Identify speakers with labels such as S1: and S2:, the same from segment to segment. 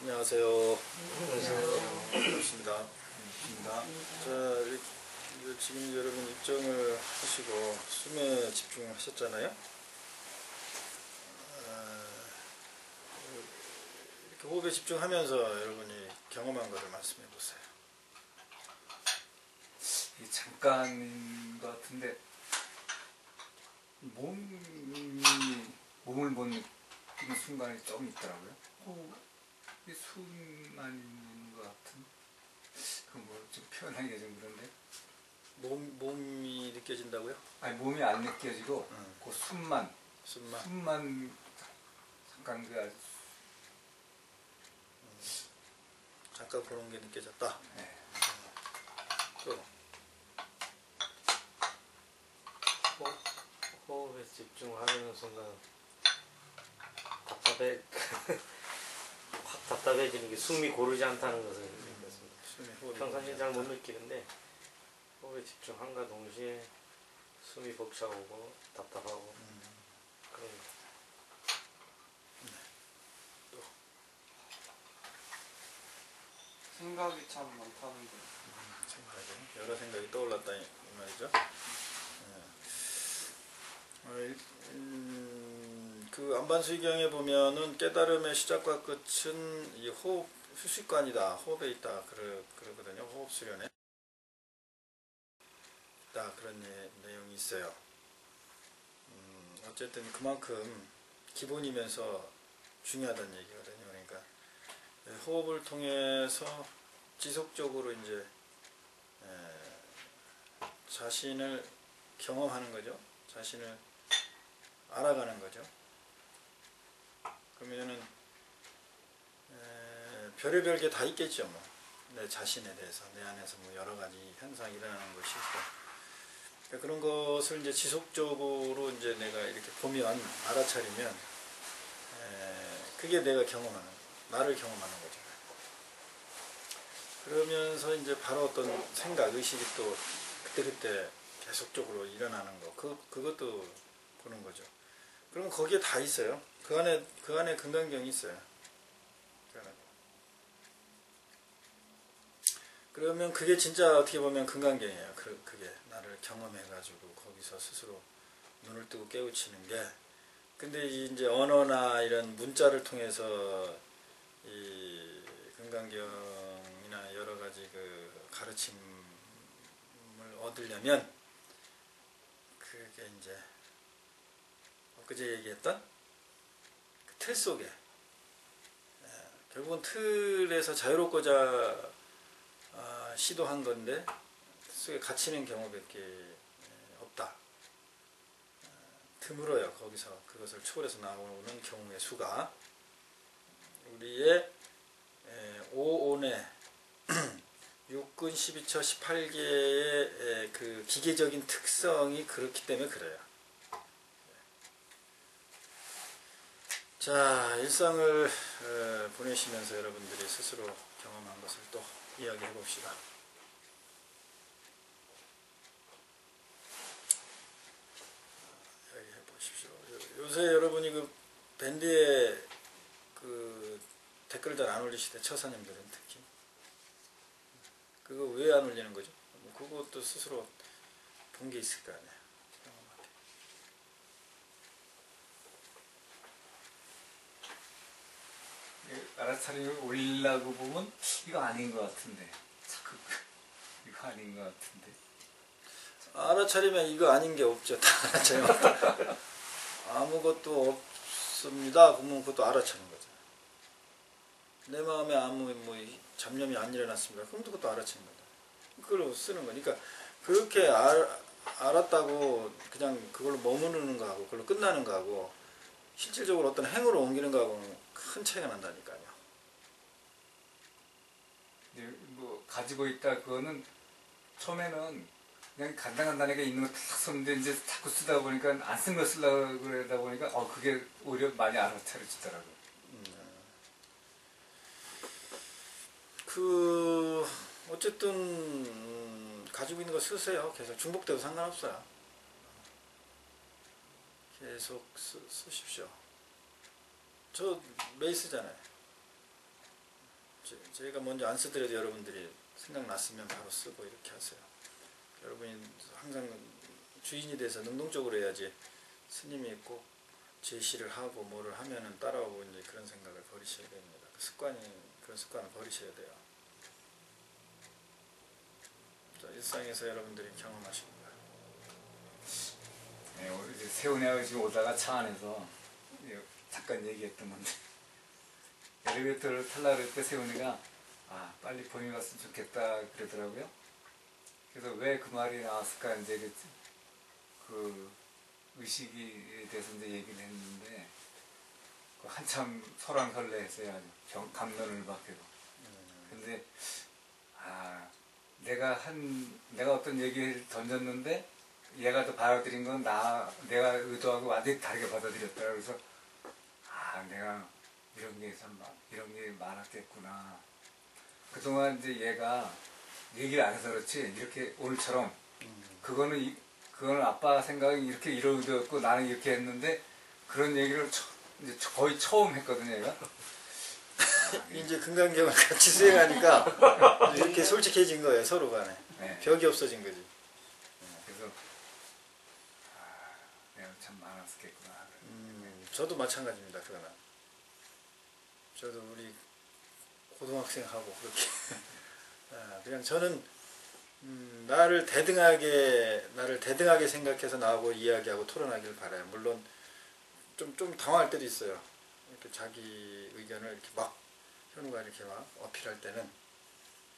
S1: 안녕하세요. 반갑습니다. 자, 지금 여러분 입정을 하시고 숨에 집중하셨잖아요. 이렇게 호흡에 집중하면서 여러분이 경험한 것을 말씀해 보세요.
S2: 잠깐인 것 같은데 몸을 못 느끼는 순간이 좀 있더라고요. 이 숨만 있는 것 같은. 그 뭐 좀 표현하기가 좀 그런데.
S1: 몸이 느껴진다고요?
S2: 아니 몸이 안 느껴지고 그 숨만 잠깐
S1: 잠깐 그런 게 느껴졌다.
S2: 네.
S1: 또
S3: 호흡에 집중하는 순간 확 답답해지는 게 숨이 고르지 않다는 것을 느꼈습니다. 평상시에 잘 못 느끼는데 호흡에 집중함과 동시에 숨이 벅차오고 답답하고 그런 거.
S1: 또
S4: 생각이 참 많다는 거.
S1: 여러 생각이 떠올랐다 이 말이죠. 그 안반수의경에 보면은 깨달음의 시작과 끝은 이 호흡 휴식관이다, 호흡에 있다 그러거든요. 호흡 수련에 있다 그런 내용이 있어요. 어쨌든 그만큼 기본이면서 중요하다는 얘기거든요. 그러니까 호흡을 통해서 지속적으로 이제 자신을 경험하는 거죠. 자신을 알아가는 거죠. 그러면은 별의별 게 다 있겠죠. 뭐 내 자신에 대해서 내 안에서 뭐 여러 가지 현상이 일어나는 것이 있고, 그러니까 그런 것을 이제 지속적으로 이제 내가 이렇게 보면 알아차리면 그게 내가 경험하는, 나를 경험하는 거죠. 그러면서 이제 바로 어떤 생각, 의식이 또 그때그때 계속적으로 일어나는 거, 그것도 보는 거죠. 그럼 거기에 다 있어요. 그 안에 금강경이 있어요. 그러면 그게 진짜 어떻게 보면 금강경이에요. 그게 나를 경험해가지고 거기서 스스로 눈을 뜨고 깨우치는 게. 근데 이제 언어나 이런 문자를 통해서 이 금강경이나 여러 가지 그 가르침을 얻으려면 그게 이제 엊그제 얘기했던 그 틀 속에 결국은 틀에서 자유롭고자 시도한 건데 틀 속에 갇히는 경우밖에 없다. 드물어요. 거기서 그것을 초월해서 나오는 경우의 수가. 우리의 오온의 육근 12처 18개의 그 기계적인 특성이 그렇기 때문에 그래요. 자, 일상을 보내시면서 여러분들이 스스로 경험한 것을 또 이야기해 봅시다. 이야기해 보십시오. 요새 여러분이 그 밴드에 그 댓글 잘 안 올리시대, 처사님들은 특히. 그거 왜 안 올리는 거죠? 그것도 스스로 본 게 있을 거 아니에요.
S2: 알아차림을 올리려고 보면 이거 아닌 것 같은데 자꾸 이거 아닌 것 같은데.
S1: 알아차리면 이거 아닌 게 없죠. 다 알아차리면 아무것도 없습니다. 그러면 그것도 알아차리는 거죠. 내 마음에 아무 뭐 잡념이 안 일어났습니다. 그럼 그것도 알아차리는 거죠. 그걸로 쓰는 거니까 그렇게 알았다고 그냥 그걸로 머무르는 거하고 그걸로 끝나는 거하고 실질적으로 어떤 행으로 옮기는 거하고는 큰 차이가 난다니까요.
S2: 뭐 가지고 있다 그거는 처음에는 그냥 간단하게 있는 거 딱 썼는데 이제 자꾸 쓰다 보니까 안 쓴 거 쓰려고 그러다 보니까 그게 오히려 많이 알아차려지더라고요.
S1: 어쨌든 가지고 있는 거 쓰세요. 계속 중복돼도 상관없어요. 계속 쓰십시오. 저 매일 쓰잖아요. 저희가 먼저 안 쓰더라도 여러분들이 생각났으면 바로 쓰고 이렇게 하세요. 여러분이 항상 주인이 돼서 능동적으로 해야지 스님이 꼭 제시를 하고 뭐를 하면은 따라오고 이제 그런 생각을 버리셔야 됩니다. 그런 습관을 버리셔야 돼요. 자, 일상에서 여러분들이 경험하신 거예요.
S2: 네, 오늘 이제 세훈이하고 지금 오다가 차 안에서 잠깐 얘기했던 건데 엘리베이터를 타려고 할 때 세훈이가 빨리 봄이 왔으면 좋겠다 그러더라고요. 그래서 왜 그 말이 나왔을까 이제 그 의식에 대해서 이제 얘기를 했는데 한참 설왕설래했어요. 아주 감론을 박해도. 근데 내가 어떤 얘기를 던졌는데 얘가 또 받아들인 건 내가 의도하고 완전히 다르게 받아들였다. 그래서 내가 이런 게 많았겠구나. 그동안 이제 얘가 얘기를 안 해서 그렇지 이렇게 오늘처럼 그거는 아빠 생각이 이렇게 이런 의도였고 나는 이렇게 했는데 그런 얘기를 이제 거의 처음 했거든요, 얘가.
S1: 이제 금강경을 같이 수행하니까 이렇게 솔직해진 거예요, 서로 간에.
S2: 네.
S1: 벽이 없어진 거지.
S2: 그래서 내가 참 많았겠구나.
S1: 저도 마찬가지입니다, 그거는. 저도 우리 고등학생하고 그렇게 그냥 저는 나를 대등하게 생각해서 나하고 이야기하고 토론하길 바라요. 물론 좀 당황할 때도 있어요. 이렇게 자기 의견을 이렇게 막 현우가 이렇게 막 어필할 때는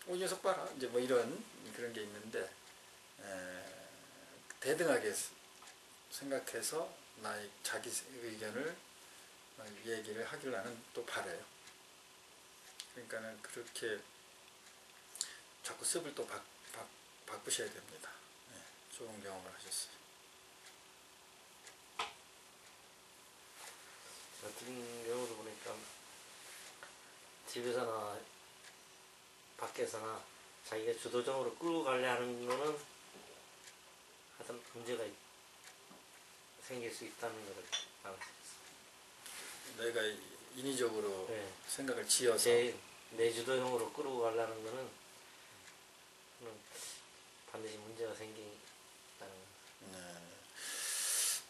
S1: 이 녀석 봐라 이제 뭐 이런 그런 게 있는데 대등하게 생각해서 나의 자기 의견을 얘기를 하길 나는 또 바라요. 그러니까는 그렇게 자꾸 습을 또 바꾸셔야 됩니다. 네, 좋은 경험을 하셨어요.
S3: 같은 경우도 보니까 집에서나 밖에서나 자기가 주도적으로 끌고 가려 하는 거는 하여튼 문제가 생길 수 있다는 것을 알았어요.
S1: 내가 인위적으로
S3: 네.
S1: 생각을 지어서
S3: 내 주도형으로 끌고 가려는 거는 반드시 문제가 생긴다는 거예요.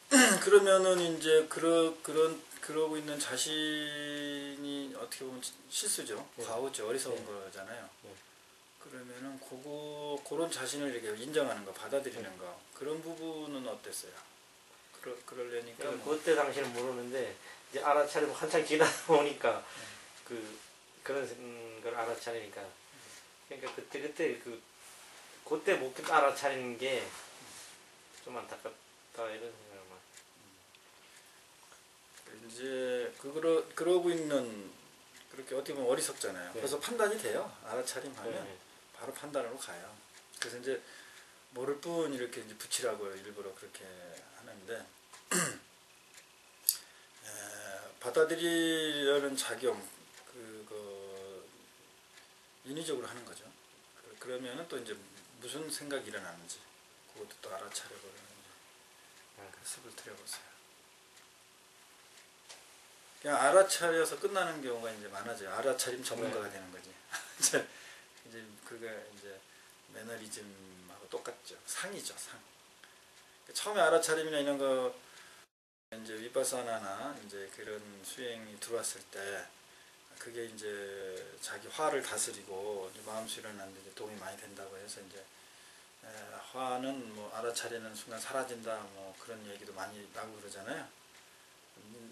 S1: 네. 그러면은 이제 그러고 있는 자신이 어떻게 보면 실수죠.
S3: 네.
S1: 과오죠. 어리석은
S3: 네.
S1: 거잖아요.
S3: 네.
S1: 그러면은 그런 자신을 이렇게 인정하는 거, 받아들이는 거 그런 부분은 어땠어요? 그러려니까
S3: 그때 당시는 모르는데 이제 알아차리고 한참 지나다 보니까 그런 걸 알아차리니까 그러니까 그때 못 알아차리는 게 좀 안타깝다 이런 생각을 많이.
S1: 이제 그러고 있는 그렇게 어떻게 보면 어리석잖아요.
S3: 네.
S1: 그래서 판단이 돼요. 알아차림하면
S3: 네.
S1: 바로 판단으로 가요. 그래서 이제 모를 뿐 이렇게 이제 붙이라고 일부러 그렇게 하는데 받아들이려는 작용 그거 인위적으로 하는 거죠. 그러면은 또 이제 무슨 생각이 일어나는지 그것도 또 알아차려보는 그 습을 들여보세요. 그냥 알아차려서 끝나는 경우가 이제 많아져요. 알아차림 전문가가 되는 거지. 이제 그게 이제 매너리즘하고 똑같죠. 상이죠, 상. 처음에 알아차림이나 이런 거 이제 위파사나나 이제 그런 수행이 들어왔을 때 그게 이제 자기 화를 다스리고 마음 수련하는 데 도움이 많이 된다고 해서 이제 화는 뭐 알아차리는 순간 사라진다 뭐 그런 얘기도 많이 나오고 그러잖아요.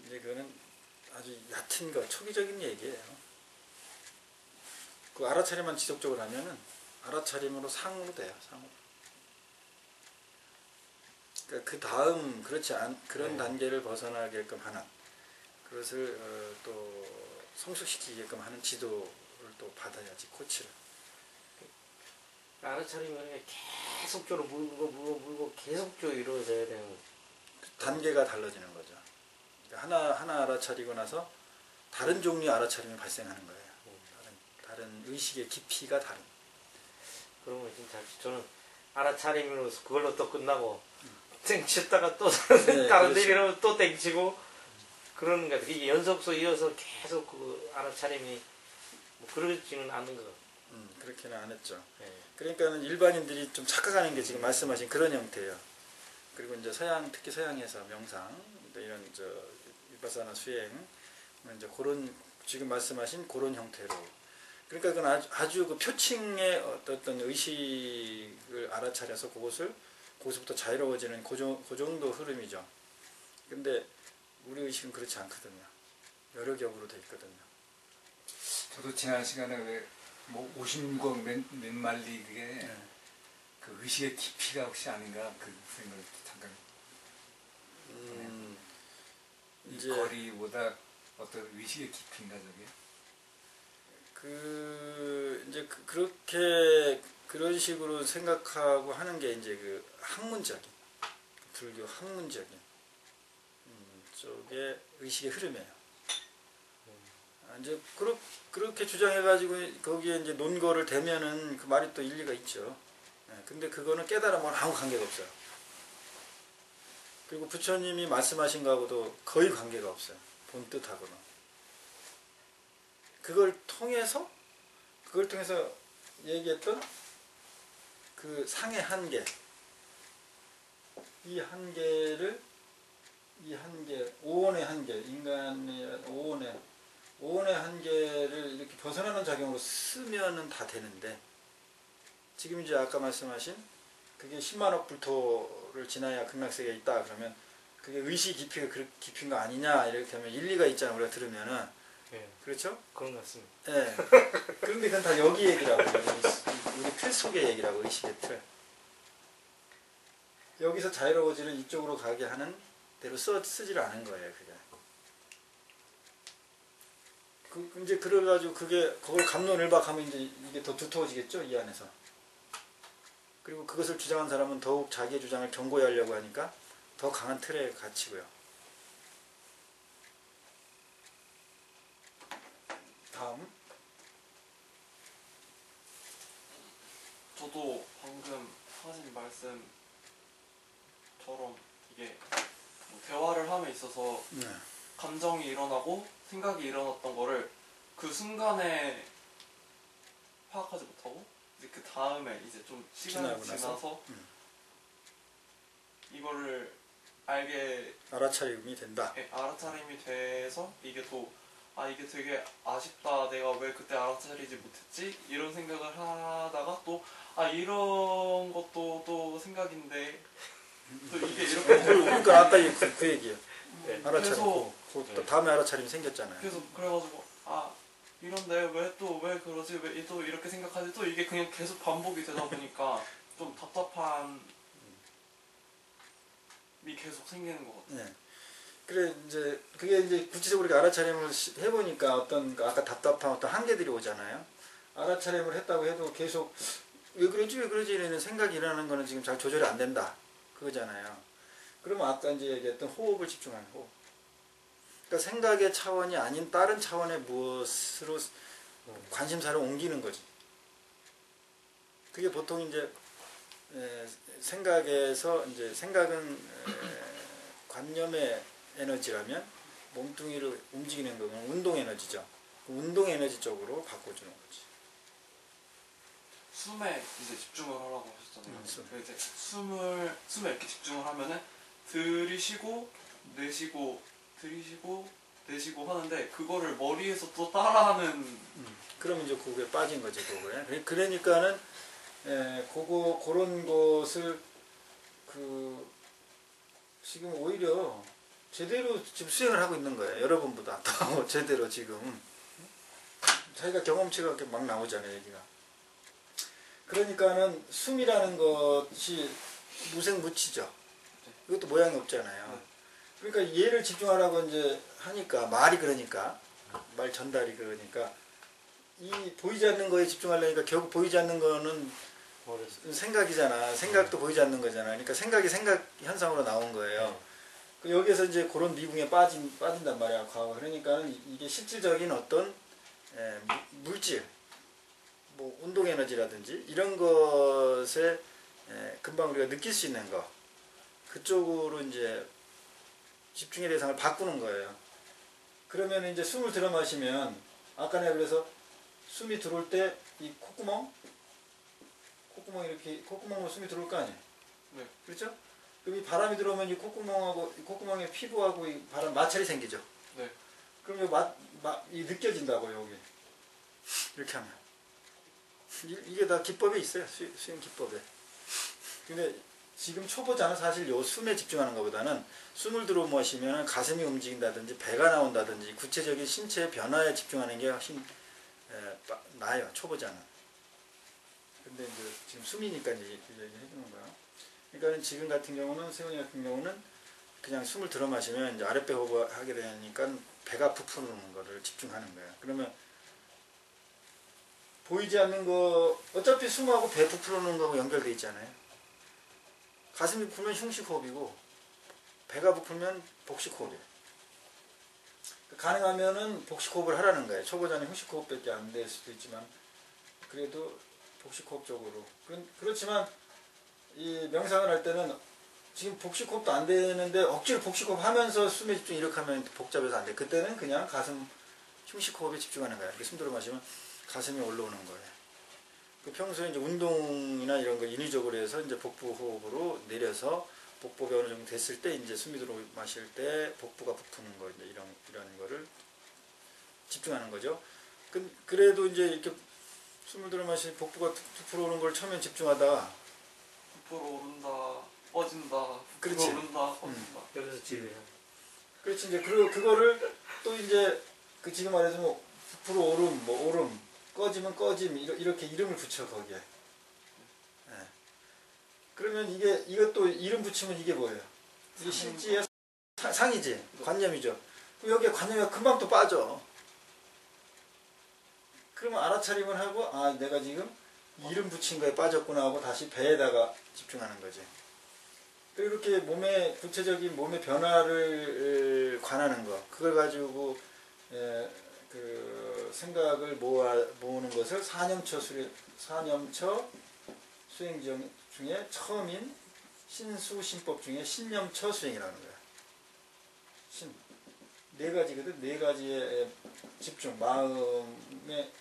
S1: 이제 그거는 아주 얕은 거 초기적인 얘기예요. 그 알아차림만 지속적으로 하면은 알아차림으로 상으로 돼요. 상으로. 그러니까 그 다음 그렇지 않 그런 단계를 벗어나게끔 하는 그것을 또 성숙시키게끔 하는 지도를 또 받아야지 코치를.
S3: 알아차리면 계속적으로 물고 계속적으로 이루어져야 되는
S1: 단계가 달라지는 거죠. 그러니까 하나 알아차리고 나서 다른 종류의 알아차림이 발생하는 거예요. 다른 의식의 깊이가 다른.
S3: 그러면 진짜 저는 알아차림으로 그걸로 또 끝나고 땡치다가 또
S1: 네,
S3: 다른
S1: 그렇죠.
S3: 데로 또 땡치고 그러는 것 같아요. 이게 연속소 이어서 계속 그 알아차림이 뭐 그러지는 않는 것 같아요.
S1: 그렇게는 안 했죠.
S3: 예.
S1: 그러니까는 일반인들이 좀 착각하는 게 지금 말씀하신 그런 형태예요. 그리고 이제 서양, 특히 서양에서 명상, 이런 위파사나 수행, 이제 그런 지금 말씀하신 그런 형태로. 그러니까 그건 아주 그 표층의 어떤 의식을 알아차려서 거기서부터 자유로워지는 그 정도 흐름이죠. 근데 우리 의식은 그렇지 않거든요. 여러 겹으로 돼 있거든요.
S2: 저도 지난 시간에 왜 뭐 56억 몇 말리 그게 그 의식의 깊이가 혹시 아닌가 그 생각을 잠깐.
S1: 이제
S2: 거리보다 어떤 의식의 깊이인가 저게?
S1: 이제 그렇게 그런 식으로 생각하고 하는 게 이제 그 학문적인 불교 학문적인 쪽의 의식의 흐름이에요. 이제 그렇게 주장해가지고 거기에 이제 논거를 대면은 그 말이 또 일리가 있죠. 근데 그거는 깨달음하고는 아무 관계가 없어요. 그리고 부처님이 말씀하신 거하고도 거의 관계가 없어요. 본 뜻하고는. 그걸 통해서 얘기했던 그 상의 한계, 이 한계, 오온의 한계, 인간의 오온의 한계를 이렇게 벗어나는 작용으로 쓰면은 다 되는데, 지금 이제 아까 말씀하신 그게 10만억 불토를 지나야 극락세계에 있다 그러면 그게 의식 깊이가 그 깊인 거 아니냐 이렇게 하면 일리가 있잖아 우리가 들으면은.
S3: 예.
S1: 그렇죠?
S3: 그런 것 같습니다.
S1: 예. 그런데 그건 다 여기 얘기라고, 우리 틀 속의 얘기라고, 의식의 틀. 여기서 자유로워지는 이쪽으로 가게 하는 대로 쓰질 않은 거예요, 그게. 이제 그래가지고 그걸 갑론을박하면 이제 이게 더 두터워지겠죠, 이 안에서. 그리고 그것을 주장한 사람은 더욱 자기의 주장을 견고히 하려고 하니까 더 강한 틀에 갇히고요. 다음.
S4: 저도 방금 하신 말씀처럼 이게 뭐 대화를 함에 있어서
S1: 네.
S4: 감정이 일어나고 생각이 일어났던 거를 그 순간에 파악하지 못하고 이제 그 다음에 이제 좀 시간이 지나서 이거를
S1: 알아차림이 된다.
S4: 알아차림이 돼서 이게 이게 되게 아쉽다. 내가 왜 그때 알아차리지 못했지? 이런 생각을 하다가 또 이런 것도 또 생각인데 또 이게 이렇게
S1: 그러니까 아까 그 얘기예요.
S3: 네.
S1: 알아차리고 또 다음에 알아차림이 생겼잖아요.
S4: 그래서 그래가지고 이런데 왜 그러지? 왜 또 이렇게 생각하지? 또 이게 그냥 계속 반복이 되다 보니까 좀 답답함이 계속 생기는 것 같아요.
S1: 네. 그래 이제 그게 이제 구체적으로 이렇게 알아차림을 해보니까 어떤 아까 답답한 어떤 한계들이 오잖아요. 알아차림을 했다고 해도 계속 왜 그러지 이런 생각이 일어나는 거는 지금 잘 조절이 안 된다 그거잖아요. 그러면 아까 이제 얘기했던 호흡을 집중하는 호흡. 그러니까 생각의 차원이 아닌 다른 차원의 무엇으로 관심사를 옮기는 거지. 그게 보통 이제 생각에서 이제 생각은 관념의 에너지라면 몸뚱이를 움직이는 거는 운동 에너지죠. 운동 에너지 쪽으로 바꿔주는 거지.
S4: 숨에 이제 집중을 하라고 하셨잖아요. 이제 숨에 이렇게 집중을 하면은 들이쉬고 내쉬고 들이쉬고 내쉬고 하는데 그거를 머리에서 또 따라하는.
S1: 그럼 이제 그거에 빠진 거지 그거에. 그러니까는 그런 것을 지금 오히려 제대로 지금 수행을 하고 있는 거예요. 여러분보다 더 제대로 지금. 자기가 경험치가 이렇게 막 나오잖아요, 얘기가. 그러니까는 숨이라는 것이 무생무치죠. 이것도 모양이 없잖아요. 그러니까 얘를 집중하라고 이제 하니까 말이 그러니까 말 전달이 그러니까 이 보이지 않는 거에 집중하려니까 결국 보이지 않는 거는 생각이잖아. 생각도 보이지 않는 거잖아. 그러니까 생각이 생각 현상으로 나온 거예요. 여기에서 이제 그런 미궁에 빠진단 말이야, 과거. 그러니까 이게 실질적인 어떤 물질, 뭐 운동 에너지라든지 이런 것에 금방 우리가 느낄 수 있는 거, 그쪽으로 이제 집중의 대상을 바꾸는 거예요. 그러면 이제 숨을 들어 마시면 아까 내가 그래서 숨이 들어올 때 이 콧구멍 이렇게 콧구멍으로 숨이 들어올 거 아니에요?
S4: 네.
S1: 그렇죠? 그럼 이 바람이 들어오면 이 콧구멍하고 이 콧구멍의 피부하고 이 바람 마찰이 생기죠.
S4: 네.
S1: 그럼 이 느껴진다고 여기 이렇게 하면 이게 다 기법이 있어요. 수행 기법에. 근데 지금 초보자는 사실 요 숨에 집중하는 것보다는 숨을 들어 마시면 가슴이 움직인다든지 배가 나온다든지 구체적인 신체의 변화에 집중하는 게 훨씬 나아요. 초보자는. 근데 이제 지금 숨이니까 이제 얘기해주는 거야. 그러니까 지금 같은 경우는 세훈이 같은 경우는 그냥 숨을 들어 마시면 이제 아랫배 호흡을 하게 되니까 배가 부푸는 거를 집중하는 거야. 그러면 보이지 않는 거 어차피 숨하고 배 부풀어오는 거하고 연결돼 있잖아요. 가슴이 부풀면 흉식호흡이고 배가 부풀면 복식호흡이에요. 가능하면은 복식호흡을 하라는 거예요. 초보자는 흉식호흡밖에 안 될 수도 있지만 그래도 복식호흡 쪽으로. 그렇지만 이 명상을 할 때는 지금 복식호흡도 안 되는데 억지로 복식호흡 하면서 숨에 집중 이렇게 하면 복잡해서 안 돼. 그때는 그냥 가슴 흉식호흡에 집중하는 거야. 이렇게 숨 들어 마시면 가슴이 올라오는 거예요. 평소에 이제 운동이나 이런 거 인위적으로 해서 이제 복부 호흡으로 내려서 복부가 어느 정도 됐을 때 이제 숨이 들어 마실 때 복부가 부푸는 거 이제 이런 거를 집중하는 거죠. 그래도 이제 이렇게 숨을 들어 마시 복부가 부풀어 오는 걸 처음엔 집중하다가
S4: 부풀어 오른다, 꺼진다,
S1: 그렇지.
S4: 부풀어 오른다, 꺼진다.
S3: 여기서 지배야.
S1: 그렇지. 이제 그거를 또 이제 지금 말해서 뭐 부풀어 오름, 뭐 오름, 꺼지면 꺼짐 이렇게 이름을 붙여 거기에. 네. 그러면 이것도 이름 붙이면 이게 뭐예요? 이게 실지의 상이지, 관념이죠. 그럼 여기에 관념이 금방 또 빠져. 그러면 알아차림을 하고 아 내가 지금 이름 붙인 거에 빠졌구나 하고 다시 배에다가 집중하는 거지. 이렇게 구체적인 몸의 변화를 관하는 거, 그걸 가지고 그 생각을 모으는 것을 사념처 수행 중에 처음인 신수신법 중에 신념처 수행이라는 거야. 네 가지거든. 네 가지의 집중, 마음의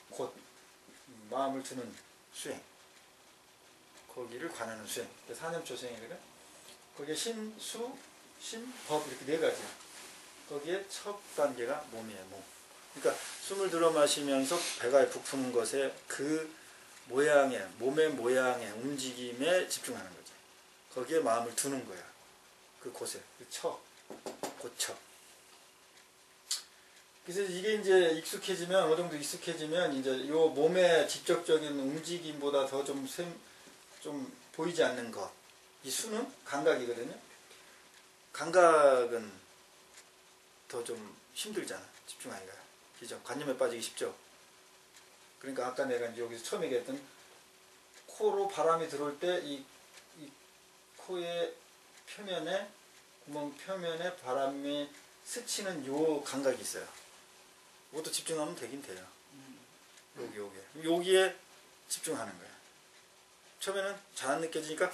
S1: 마음을 두는 수행. 거기를 관하는 수행. 사념처 수행이거든. 거기에 신수, 신법 이렇게 네 가지야. 거기에 첫 단계가 몸이에요. 몸. 그러니까 숨을 들어 마시면서 배가 부푸는 것에 그 모양에, 몸의 모양에, 움직임에 집중하는 거죠. 거기에 마음을 두는 거야. 그곳에, 고쳐. 그래서 이게 이제 익숙해지면, 어느 정도 익숙해지면, 이제 요 몸의 직접적인 움직임보다 더 좀 보이지 않는 것. 이 수는 감각이거든요. 감각은 더 좀 힘들잖아. 집중하기가. 그죠? 관념에 빠지기 쉽죠. 그러니까 아까 내가 이제 여기서 처음 얘기했던 코로 바람이 들어올 때 이 코의 표면에, 구멍 표면에 바람이 스치는 요 감각이 있어요. 이것도 집중하면 되긴 돼요. 여기에 집중하는 거예요. 처음에는 잘 안 느껴지니까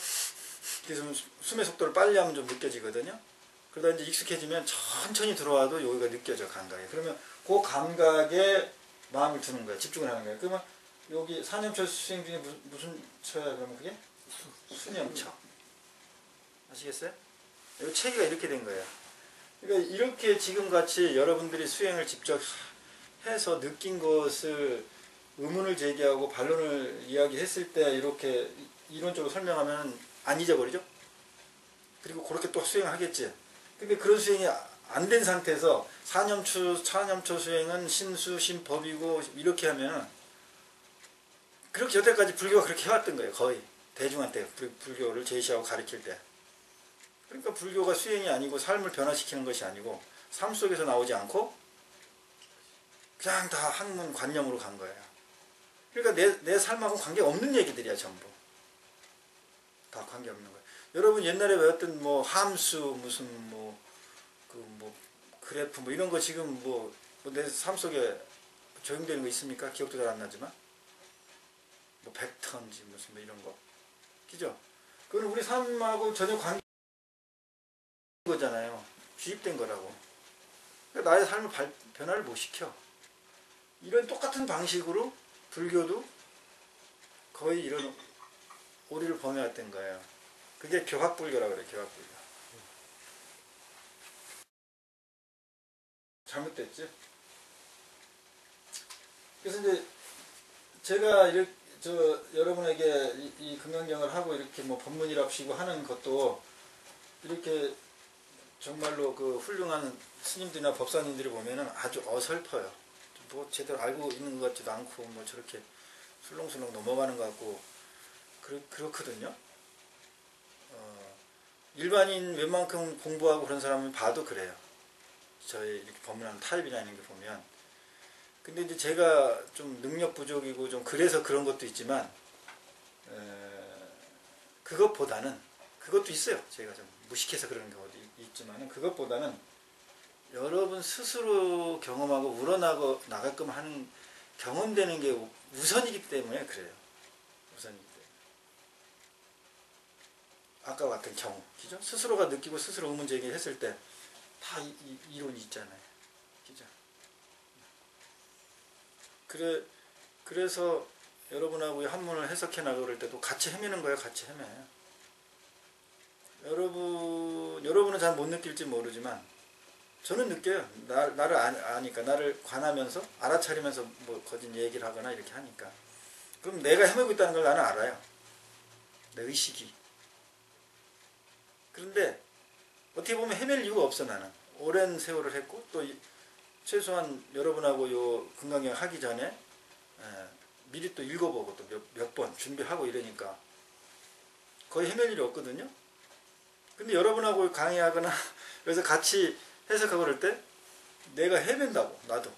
S1: 그래서 숨의 속도를 빨리 하면 좀 느껴지거든요. 그러다 이제 익숙해지면 천천히 들어와도 여기가 느껴져, 감각이. 그러면 그 감각에 마음을 두는 거예요. 집중을 하는 거예요. 그러면 여기 사념처 수행 중에 무슨 처야 그러면 그게? 수념처. 아시겠어요? 이 체계가 이렇게 된 거예요. 그러니까 이렇게 지금같이 여러분들이 수행을 직접 해서 느낀 것을 의문을 제기하고 반론을 이야기했을 때 이렇게 이론적으로 설명하면 안 잊어버리죠? 그리고 그렇게 또 수행하겠지. 근데 그런 수행이 안 된 상태에서 사념처 수행은 신수, 신법이고 이렇게 하면은 그렇게 여태까지 불교가 그렇게 해왔던 거예요. 거의. 대중한테 불교를 제시하고 가르칠 때. 그러니까 불교가 수행이 아니고 삶을 변화시키는 것이 아니고 삶 속에서 나오지 않고 그냥 다 학문 관념으로 간 거예요. 그러니까 내 삶하고 관계없는 얘기들이야 전부. 다 관계없는 거예요. 여러분 옛날에 배웠던 뭐 함수 무슨 그래프 뭐 이런 거 지금 내 삶 속에 적용되는 거 있습니까? 기억도 잘 안 나지만 뭐 벡터인지 무슨 뭐 이런 거 그죠? 그건 우리 삶하고 전혀 관계 거잖아요. 주입된 거라고. 그러니까 나의 삶을 변화를 못 시켜. 이런 똑같은 방식으로 불교도 거의 이런 오리를 범해왔던 거예요. 그게 교학불교라고 그래요. 교학불교. 잘못됐죠. 그래서 이제 제가 이렇게 여러분에게 이 금강경을 하고 이렇게 뭐 법문이랍시고 하는 것도 이렇게 정말로 그 훌륭한 스님들이나 법사님들이 보면은 아주 어설퍼요. 뭐 제대로 알고 있는 것 같지도 않고 뭐 저렇게 술렁술렁 넘어가는 것 같고 그렇거든요. 일반인 웬만큼 공부하고 그런 사람을 봐도 그래요. 저희 이렇게 법문하는 타입이나 이런 게 보면. 근데 이제 제가 좀 능력 부족이고 좀 그래서 그런 것도 있지만 그것보다는 그것도 있어요. 제가 좀 무식해서 그런 경우도 있지만은 그것보다는 여러분 스스로 경험하고 우러나가끔 하는 경험되는 게 우선이기 때문에 그래요. 우선이기 때문에. 아까 같은 경우, 그죠? 스스로가 느끼고 스스로 의문제기했을 때 다 이론이 있잖아요. 그죠? 그래서 여러분하고 한문을 해석해 나갈 때도 같이 헤매는 거예요. 같이 헤매요. 여러분은 잘 못 느낄지 모르지만 저는 느껴요. 나를 아니까, 나를 관하면서 알아차리면서 뭐 거짓 얘기를 하거나 이렇게 하니까. 그럼 내가 헤매고 있다는 걸 나는 알아요. 내 의식이. 그런데 어떻게 보면 헤맬 이유가 없어. 나는 오랜 세월을 했고 또 최소한 여러분하고 요 금강경 하기 전에 미리 또 읽어보고 또 몇 번 준비하고 이러니까 거의 헤맬 일이 없거든요. 근데 여러분하고 강의하거나 그래서 같이 해석하고 그럴 때 내가 헤맨다고. 나도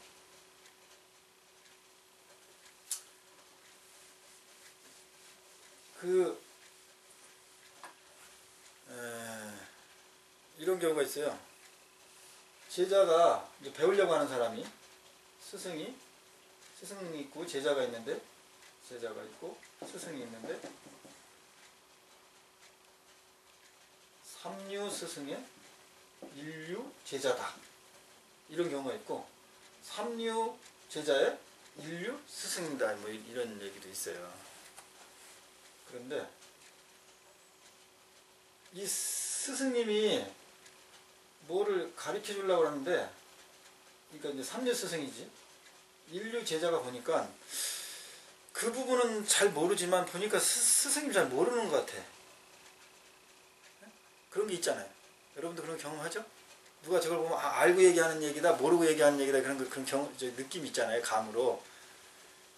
S1: 이런 경우가 있어요. 제자가 이제 배우려고 하는 사람이 스승이 있고 제자가 있는데 제자가 있고 스승이 있는데 삼류 스승의 인류 제자다. 이런 경우가 있고 삼류 제자의 인류 스승이다. 뭐 이런 얘기도 있어요. 그런데 이 스승님이 뭐를 가르쳐 주려고 하는데 그러니까 이제 삼류 스승이지. 인류 제자가 보니까 그 부분은 잘 모르지만 보니까 스승님 잘 모르는 것 같아. 그런 게 있잖아요. 여러분도 그런 경험하죠? 누가 저걸 보면 알고 얘기하는 얘기다, 모르고 얘기하는 얘기다 그런 경험, 느낌 있잖아요. 감으로.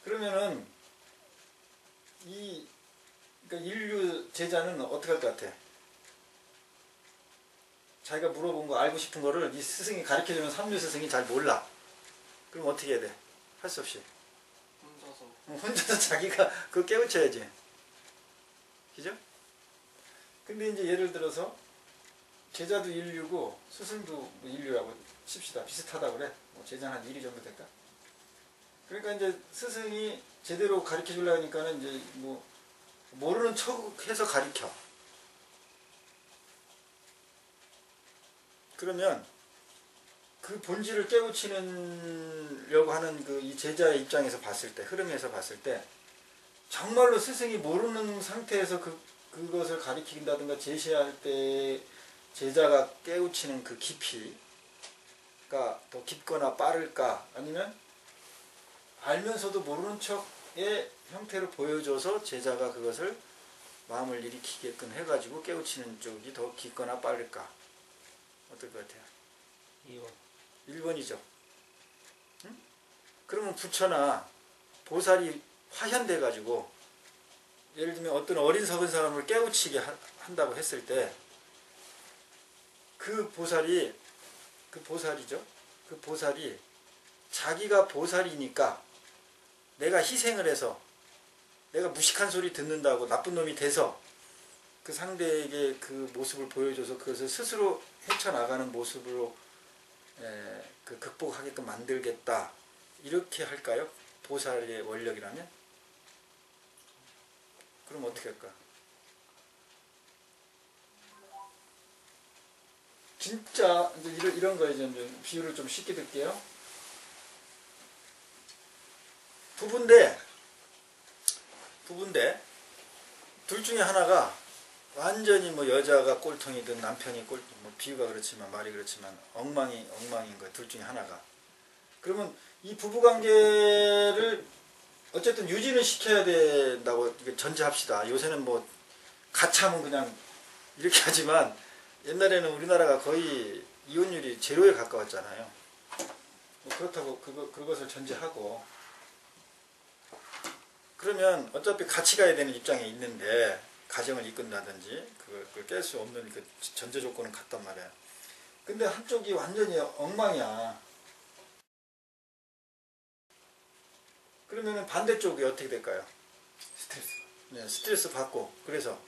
S1: 그러면은 그러니까 인류 제자는 어떻게 할 것 같아? 자기가 물어본 거 알고 싶은 거를 이 스승이 가르쳐주는 삼류 스승이 잘 몰라. 그럼 어떻게 해야 돼? 할 수 없이. 혼자서 자기가 그거 깨우쳐야지. 그죠? 근데 이제 예를 들어서 제자도 인류고 스승도 뭐 인류라고 칩시다. 비슷하다고 그래. 뭐 제자는 한 1위 정도 될까? 그러니까 이제 스승이 제대로 가르쳐 주려고 하니까는 이제 뭐 모르는 척 해서 가르쳐. 그러면 그 본질을 깨우치려고 하는 그 이 제자의 입장에서 봤을 때, 흐름에서 봤을 때 정말로 스승이 모르는 상태에서 그것을 가리킨다든가 제시할 때 제자가 깨우치는 그 깊이가 더 깊거나 빠를까, 아니면 알면서도 모르는 척의 형태로 보여줘서 제자가 그것을 마음을 일으키게끔 해가지고 깨우치는 쪽이 더 깊거나 빠를까? 어떨 것 같아요?
S3: 2번.
S1: 1번이죠. 응? 그러면 부처나 보살이 화현돼가지고 예를 들면 어떤 어린 석은 사람을 깨우치게 한다고 했을 때 그 보살이죠. 그 보살이 자기가 보살이니까 내가 희생을 해서 내가 무식한 소리 듣는다고 나쁜 놈이 돼서 그 상대에게 그 모습을 보여줘서 그것을 스스로 헤쳐나가는 모습으로 그 극복하게끔 만들겠다. 이렇게 할까요? 보살의 원력이라면? 그럼 어떻게 할까? 진짜 이런 거에 좀 비유를 좀 쉽게 들게요. 부부인데 부부인데 둘 중에 하나가 완전히 뭐 여자가 꼴통이든 남편이 뭐 비유가 그렇지만 말이 그렇지만 엉망인 거야. 둘 중에 하나가. 그러면 이 부부관계를 어쨌든 유지는 시켜야 된다고 전제합시다. 요새는 뭐 가참은 그냥 이렇게 하지만 옛날에는 우리나라가 거의 이혼율이 제로에 가까웠잖아요. 뭐 그렇다고 그것을 전제하고 그러면 어차피 같이 가야 되는 입장에 있는데 가정을 이끈다든지 그걸 깰 수 없는 그 전제 조건은 같단 말이야. 근데 한쪽이 완전히 엉망이야. 그러면은 반대쪽이 어떻게 될까요?
S2: 스트레스.
S1: 네, 스트레스 받고 그래서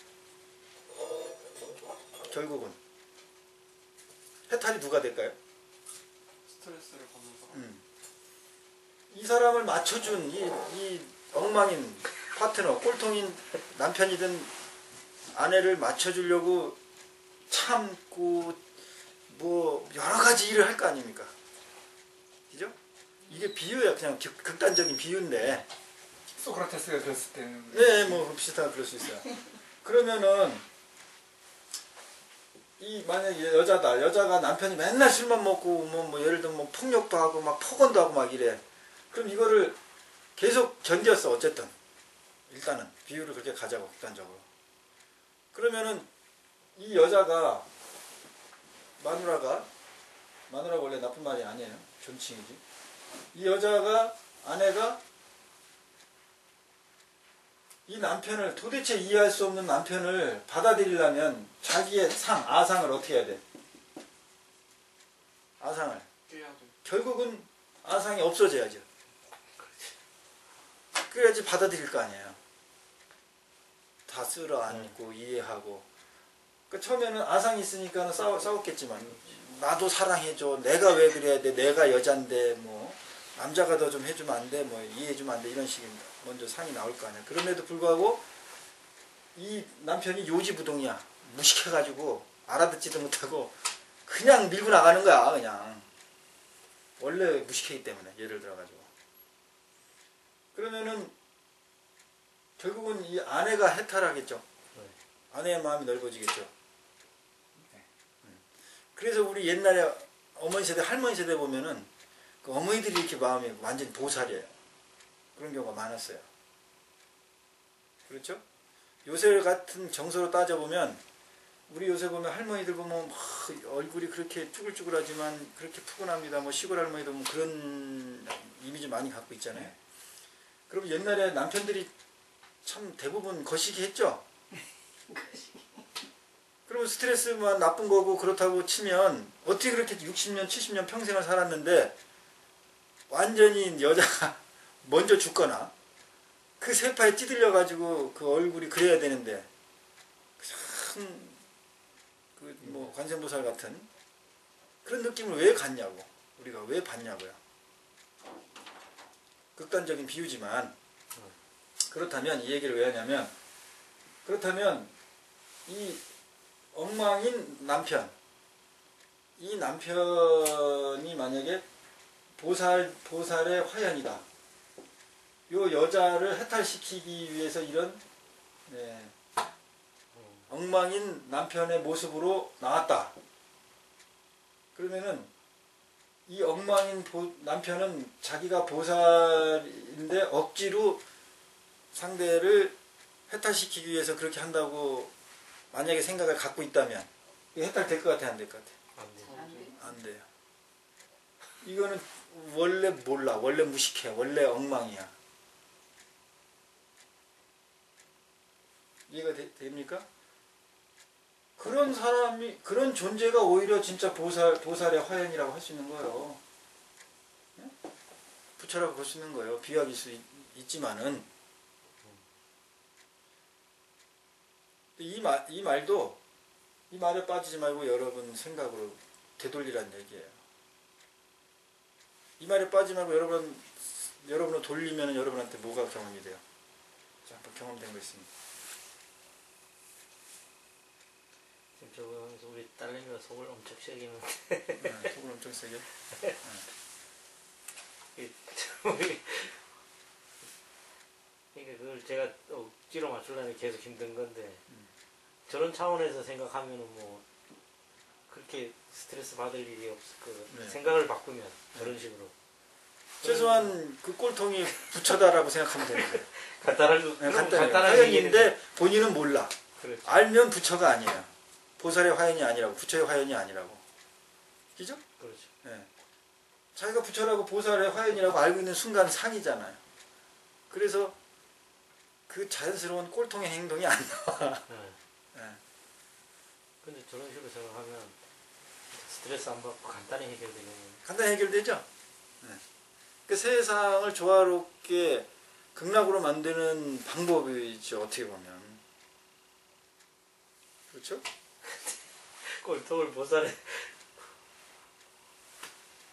S1: 결국은 해탈이 누가 될까요?
S4: 스트레스를 받는 사람.
S1: 이 사람을 맞춰준 이 엉망인 파트너, 꼴통인 남편이든 아내를 맞춰주려고 참고 뭐 여러 가지 일을 할 거 아닙니까? 그죠? 이게 비유야. 그냥 극단적인 비유인데.
S2: 소크라테스가 그랬을 때는.
S1: 네, 뭐 비슷하게 그럴 수 있어요. 그러면은 이 만약에 여자가 남편이 맨날 술만 먹고 뭐 예를 들면 뭐 폭력도 하고 막 폭언도 하고 막 이래. 그럼 이거를 계속 견뎠어. 어쨌든 일단은 비유를 그렇게 가자고 극단적으로. 그러면은 이 여자가 마누라가 원래 나쁜 말이 아니에요. 존칭이지. 이 여자가 아내가 이 남편을 도대체 이해할 수 없는 남편을 받아들이려면 자기의 아상을 어떻게 해야 돼? 아상을
S4: 깨야 돼.
S1: 결국은 아상이 없어져야죠. 그래야지 받아들일 거 아니에요. 다 쓸어 안고 이해하고. 그 처음에는 아상이 있으니까 싸웠겠지만 나도 사랑해줘. 내가 왜 그래야 돼? 내가 여잔데 뭐 남자가 더 좀 해주면 안 돼? 뭐 이해해주면 안 돼? 이런 식의 먼저 상이 나올 거 아니야. 그럼에도 불구하고 이 남편이 요지부동이야. 무식해가지고 알아듣지도 못하고 그냥 밀고 나가는 거야. 그냥 원래 무식하기 때문에 예를 들어가지고. 그러면은 결국은 이 아내가 해탈하겠죠. 아내의 마음이 넓어지겠죠. 그래서 우리 옛날에 어머니 세대, 할머니 세대 보면은 그 어머니들이 이렇게 마음이 완전 보살이에요. 그런 경우가 많았어요. 그렇죠? 요새 같은 정서로 따져보면 우리 요새 보면 할머니들 보면 막 얼굴이 그렇게 쭈글쭈글하지만 그렇게 푸근합니다. 뭐 시골 할머니도 뭐 그런 이미지 많이 갖고 있잖아요. 그럼 옛날에 남편들이 참 대부분 거시기 했죠? 그러면 스트레스만 나쁜 거고 그렇다고 치면 어떻게 그렇게 60년, 70년 평생을 살았는데 완전히 여자가 먼저 죽거나 그 세파에 찌들려 가지고 그 얼굴이 그래야 되는데 참 그 뭐 관세음보살 같은 그런 느낌을 왜 갖냐고. 우리가 왜 받냐고요. 극단적인 비유지만 그렇다면 이 얘기를 왜 하냐면 그렇다면 이 엉망인 남편 이 남편이 만약에 보살의 화연이다. 요 여자를 해탈시키기 위해서 이런 엉망인 남편의 모습으로 나왔다. 그러면은 이 엉망인 남편은 자기가 보살인데 억지로 상대를 해탈시키기 위해서 그렇게 한다고 만약에 생각을 갖고 있다면 이거 해탈될 것 같아, 안 될 것 같아? 안 돼요. 이거는 원래 몰라. 원래 무식해. 원래 엉망이야. 이해가 됩니까? 그런 사람이, 그런 존재가 오히려 진짜 보살의 화연이라고 할 수 있는 거예요. 부처라고 볼 수 있는 거예요. 비유할 수 있지만은. 이 말에 빠지지 말고 여러분 생각으로 되돌리란 얘기예요. 이 말에 빠지지 말고 여러분을 돌리면 여러분한테 뭐가 경험이 돼요? 자, 한번 경험된 거 있습니다.
S3: 지금 저거 하면서 우리 딸내미가 속을 엄청 세게 했는데
S1: 네, 속을 엄청 세게?
S3: 그러니까 그걸 제가 억지로 맞추려면 계속 힘든 건데 저런 차원에서 생각하면은 뭐 그렇게 스트레스 받을 일이 없을 거.
S1: 네.
S3: 생각을 바꾸면 저런 식으로
S1: 최소한 그 꼴통이 부처다라고 생각하면 되는 거예요.
S3: 간단한
S1: 네,
S3: 그럼
S1: 간단해요. 화연인데 본인은 몰라.
S3: 그렇죠.
S1: 알면 부처가 아니에요. 보살의 화연이 아니라고, 부처의 화연이 아니라고. 그죠?
S3: 그렇죠.
S1: 예. 자기가 부처라고 보살의 화연이라고 알고 있는 순간 상이잖아요. 그래서 그 자연스러운 꼴통의 행동이 안 나와.
S3: 네.
S1: 예.
S3: 근데 저런 식으로 생각하면 스트레스 안 받고 간단히 해결되는
S1: 간단히 해결되죠? 예. 그 세상을 조화롭게 극락으로 만드는 방법이죠. 어떻게 보면. 그렇죠?
S3: 꼴통을 보살에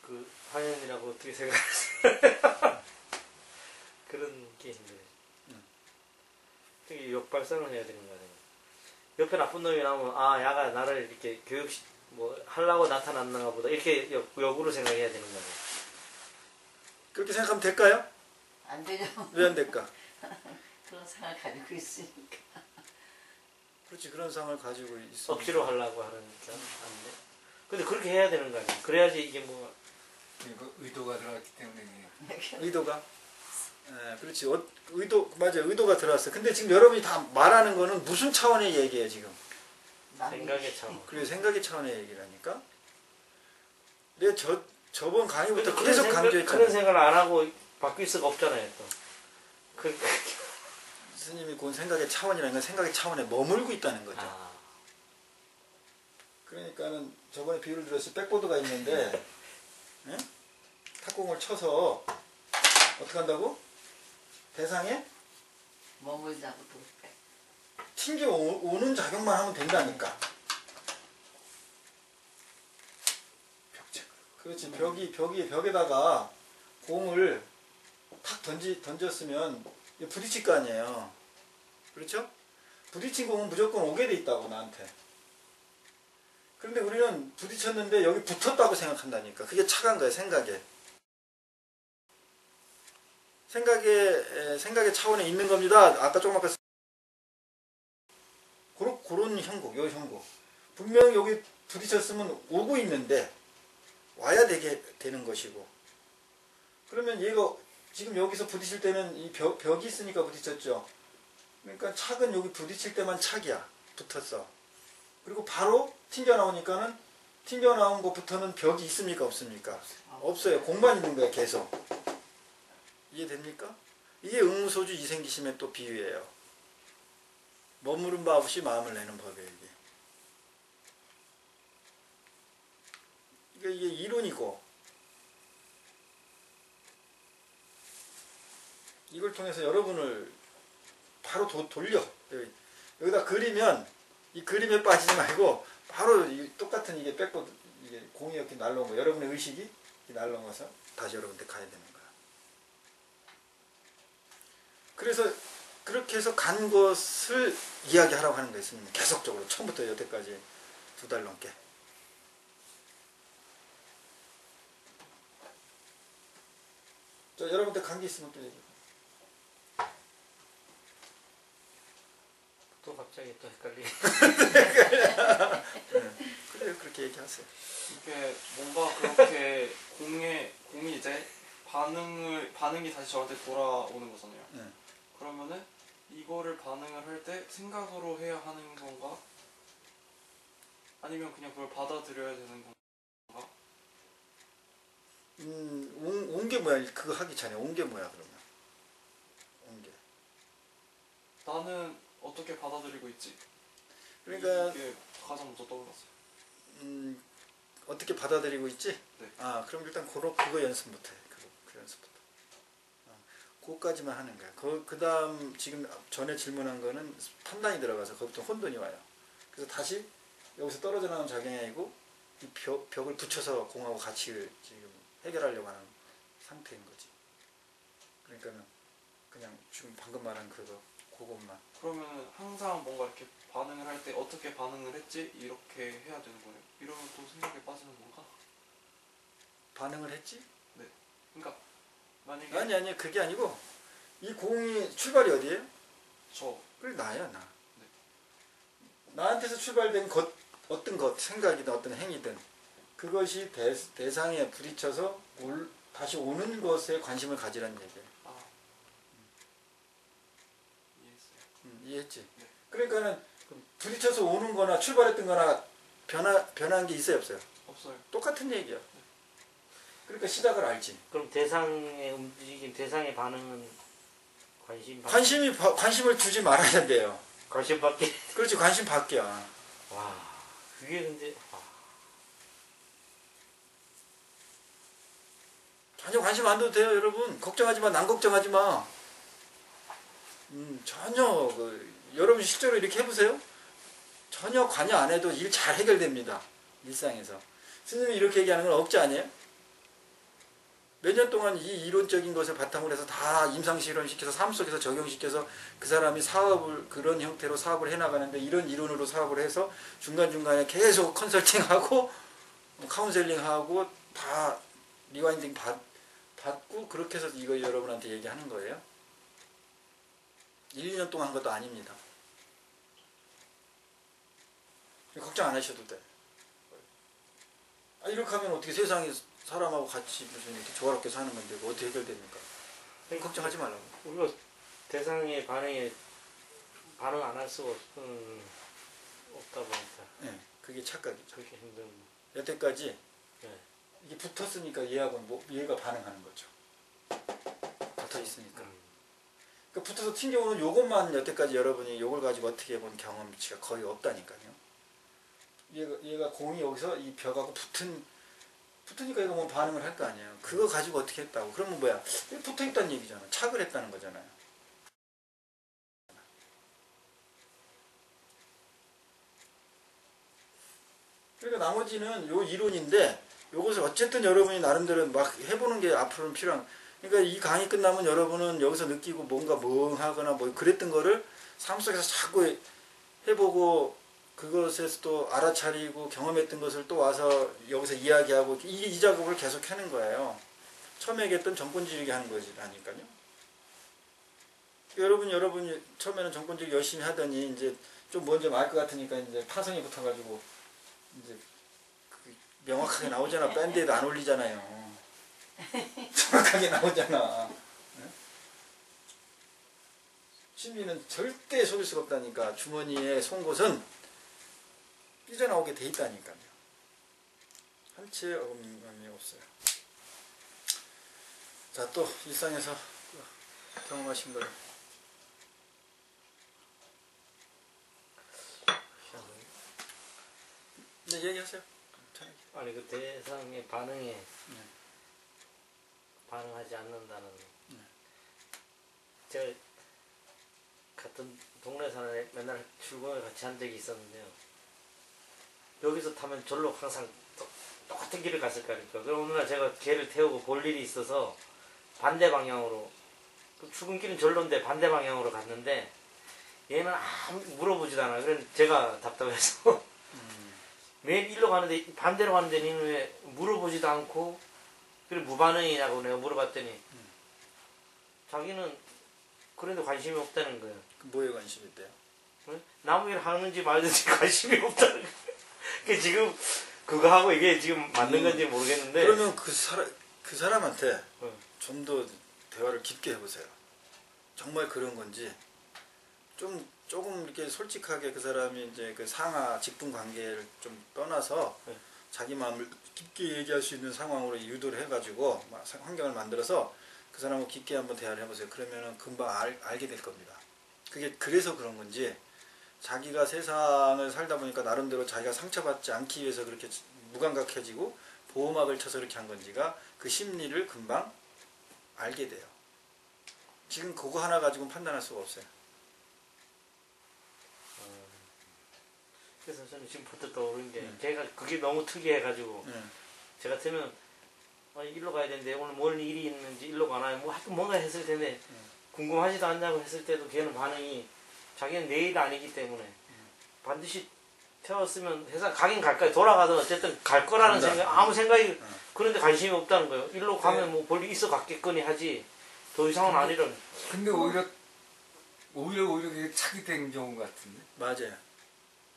S3: 그 화연이라고 어떻게 생각하세요? 그런 게 힘들어요. 되게 역발상을 해야 되는 거 아니에요. 옆에 나쁜 놈이 나오면 아 야가 나를 이렇게 교육 뭐 하려고 나타났나 보다 이렇게 역으로 생각해야 되는 거예요.
S1: 그렇게 생각하면 될까요?
S5: 안 되죠.
S1: 왜 안 될까?
S5: 그런 생각을 가지고 있으니까.
S1: 그렇지, 그런 상을 가지고 있어.
S3: 억지로 하려고 하니까 안 돼. 근데 그렇게 해야 되는 거 아니에요. 그래야지 이게 뭐
S2: 이거 의도가 들어갔기 때문에
S1: 의도가. 예, 그렇지. 의도, 맞아요. 의도가 들어왔어. 근데 지금 여러분이 다 말하는 거는 무슨 차원의 얘기예요, 지금?
S3: 생각의 차원.
S1: 그래, 생각의 차원의 얘기라니까? 내가 저번 강의부터
S3: 그런
S1: 계속
S3: 생각,
S1: 강조했잖아요.
S3: 그런 생각을 안 하고 바뀔 수가 없잖아요, 또.
S1: 스님이 본 생각의 차원이라는 건 생각의 차원에 머물고 있다는 거죠.
S3: 아,
S1: 그러니까는 저번에 비유를 들었을 때 백보드가 있는데 예? 탁공을 쳐서 어떻게 한다고? 대상에
S5: 머물자고 또.
S1: 튕겨오는 작용만 하면 된다니까. 그렇지. 벽에다가 공을 탁 던졌으면 부딪힐 거 아니에요. 그렇죠? 부딪힌 공은 무조건 오게 돼 있다고, 나한테. 그런데 우리는 부딪혔는데 여기 붙었다고 생각한다니까. 그게 착한 거야, 생각에. 생각의 차원에 있는 겁니다. 아까 조금 아까 그런 형국, 요 형국. 분명 여기 부딪혔으면 오고 있는데 와야 되는 것이고. 그러면 얘가 지금 여기서 부딪힐 때는 이 벽이 있으니까 부딪혔죠. 그러니까 착은 여기 부딪힐 때만 착이야. 붙었어. 그리고 바로 튕겨나오니까는 튕겨나온 것부터는 벽이 있습니까? 없습니까? 없어요. 공만 있는 거야, 계속. 이해됩니까? 이게 응무소주 이생기심의 또 비유예요. 머무른 바 없이 마음을 내는 법이에요, 이게. 이게 이론이고, 이걸 통해서 여러분을 바로 돌려. 여기다 그리면 이 그림에 빠지지 말고 바로 똑같은 이게 백보드, 이게 공이 이렇게 날라온 거, 여러분의 의식이 날라와서 다시 여러분한테 가야 되는 거야. 그래서 그렇게 해서 간 것을 이야기하라고 하는 거 있습니다. 계속적으로 처음부터 여태까지 2달 넘게. 여러분한테 간 게 있으면 또 얘기해.
S3: 또 갑자기 또 헷갈리.
S1: 그래요, 그렇게 얘기하세요.
S4: 이게 뭔가 그렇게 공이 이제 반응이 다시 저한테 돌아오는 거잖아요.
S1: 네.
S4: 그러면은 이거를 반응을 할 때 생각으로 해야 하는 건가? 아니면 그냥 그걸 받아들여야 되는 건가?
S1: 온 게 뭐야? 그거 하기 전에 온 게 뭐야, 그러면? 온 게.
S4: 나는 어떻게 받아들이고 있지?
S1: 그러니까
S4: 이게 가장 먼저 떠올랐어요.
S1: 어떻게 받아들이고 있지?
S4: 네.
S1: 아, 그럼 일단 그거 연습부터 해. 그 연습부터. 그거까지만 하는 거야. 그 다음 지금 전에 질문한 거는 판단이 들어가서 거기부터 혼돈이 와요. 그래서 다시 여기서 떨어져 나온 작용이 아니고 이 벽을 붙여서 공하고 같이 지금 해결하려고 하는 상태인 거지. 그러니까는 그냥 지금 방금 말한 그것만.
S4: 그러면 항상 뭔가 이렇게 반응을 할 때 어떻게 반응을 했지? 이렇게 해야 되는 거예요. 이러면 또 생각에 빠지는 건가?
S1: 반응을 했지?
S4: 그러니까 만약에
S1: 아니 그게 아니고 이 공이 출발이 어디예요?
S4: 저
S1: 그래 나야 나. 나한테서 출발된 것, 어떤 것, 생각이든 어떤 행위든 그것이 대상에 부딪혀서 다시 오는 것에 관심을 가지라는 얘기예요.
S4: 아, 이해했어요.
S1: 이해했지?
S4: 네.
S1: 그러니까는 부딪혀서 오는 거나 출발했던 거나 변한 게 있어요 없어요?
S4: 없어요.
S1: 똑같은 얘기야. 그러니까 시작을 알지.
S3: 그럼 대상의 움직임, 대상의 반응은
S1: 관심을 두지 말아야 돼요.
S3: 관심밖에.
S1: 그렇지, 관심 밖이야.
S3: 와, 그게 근데
S1: 전혀 관심 안 둬도 돼요, 여러분. 걱정하지 마, 난 걱정하지 마. 전혀 여러분 실제로 이렇게 해보세요. 전혀 관여 안 해도 일 잘 해결됩니다. 일상에서. 스님이 이렇게 얘기하는 건 억지 아니에요? 몇 년 동안 이 이론적인 것을 바탕으로 해서 다 임상실현시켜서 삶 속에서 적용시켜서 그 사람이 사업을 그런 형태로 사업을 해나가는데 이런 이론으로 사업을 해서 중간중간에 계속 컨설팅하고 카운셀링하고 다 리와인딩 받고 그렇게 해서 이거 여러분한테 얘기하는 거예요. 1, 2년 동안 한 것도 아닙니다. 걱정 안 하셔도 돼. 이렇게 하면 어떻게 세상에 사람하고 같이 무슨 이렇게 조화롭게 사는 건데 어떻게 해결됩니까? 걱정하지 말라고.
S3: 우리가 대상의 반응 안 할 수가 없다 보니까.
S1: 네, 그게 착각이죠.
S3: 그렇게 힘든.
S1: 여태까지
S3: 네.
S1: 이게 붙었으니까 얘하고는 얘가 반응하는 거죠. 붙어 있으니까. 그러니까 붙어서 튕겨오는 요것만 여태까지 여러분이 요걸 가지고 어떻게 본 경험치가 거의 없다니까요. 얘가 공이 여기서 이 벽하고 붙으니까 얘가 뭐 반응을 할 거 아니에요. 그거 가지고 어떻게 했다고. 그러면 뭐야? 붙어 있다는 얘기잖아. 착을 했다는 거잖아요. 그러니까 나머지는 요 이론인데 요것을 어쨌든 여러분이 나름대로 막 해보는 게 앞으로는 필요한. 그러니까 이 강의 끝나면 여러분은 여기서 느끼고 뭔가 멍하거나 뭐 그랬던 거를 삶 속에서 자꾸 해보고 그것에서 또 알아차리고 경험했던 것을 또 와서 여기서 이야기하고 이 작업을 계속 하는 거예요. 처음에 얘기했던 정권지르기 하는 거지라니까요. 여러분이 처음에는 정권지르기 열심히 하더니 이제 좀 먼저 말 것 같으니까 이제 파성이 붙어가지고 이제 명확하게 나오잖아. 밴드에도 안 올리잖아요. 정확하게 나오잖아. 심리는 절대 속일 수가 없다니까. 주머니에 송곳은 삐져나오게 돼 있다니까요. 한치의 어금님이 없어요. 자, 또 일상에서 경험하신 거를. 네, 얘기하세요.
S3: 아니 그 대상의 반응에 반응하지 않는다는. 제가 같은 동네 사는 맨날 출근을 같이 한 적이 있었는데요. 여기서 타면 절로 항상 똑같은 길을 갔을 거니까. 그럼 어느 날 제가 걔를 태우고 볼 일이 있어서 반대 방향으로, 출근길은 절로인데 반대 방향으로 갔는데 얘는 아무 물어보지도 않아. 그래서 제가 답답해서 매일 일로 가는데 반대로 가는데 니는 왜 물어보지도 않고 그래 무반응이냐고 내가 물어봤더니 자기는 그런데 관심이 없다는 거예요.
S1: 뭐에 관심이 있대요?
S3: 나무 일 하는지 말든지 관심이 없다는 거예요. 그 지금 그거 하고 이게 지금 맞는 건지 모르겠는데.
S1: 그러면 그 사람한테 좀 더 대화를 깊게 해보세요. 정말 그런 건지 조금 이렇게 솔직하게 그 사람이 이제 그 상하 직분 관계를 좀 떠나서 자기 마음을 깊게 얘기할 수 있는 상황으로 유도를 해가지고 환경을 만들어서 그 사람하고 깊게 한번 대화를 해보세요. 그러면은 금방 알게 될 겁니다. 그게 그래서 그런 건지 자기가 세상을 살다 보니까 나름대로 자기가 상처받지 않기 위해서 그렇게 무감각해지고 보호막을 쳐서 그렇게 한 건지가 그 심리를 금방 알게 돼요. 지금 그거 하나 가지고는 판단할 수가 없어요.
S3: 그래서 저는 지금 부터 떠오른 게 제가 그게 너무 특이해가지고 제 같으면 일로 가야 되는데 오늘 뭔 일이 있는지 일로 가나요? 뭐 하여튼 뭔가 했을 텐데 궁금하지도 않냐고 했을 때도 걔는 반응이 자기는 내일 아니기 때문에 반드시 태웠으면 회사 가긴 갈 거야. 돌아가도 어쨌든 갈 거라는 생각, 아무 생각이 그런데 관심이 없다는 거예요. 일로 가면 뭐 볼 일 있어 갔겠거니 하지 더 이상은 아니라는.
S2: 근데 오히려 오히려 그게 착이 된 경우 같은데.
S1: 맞아요.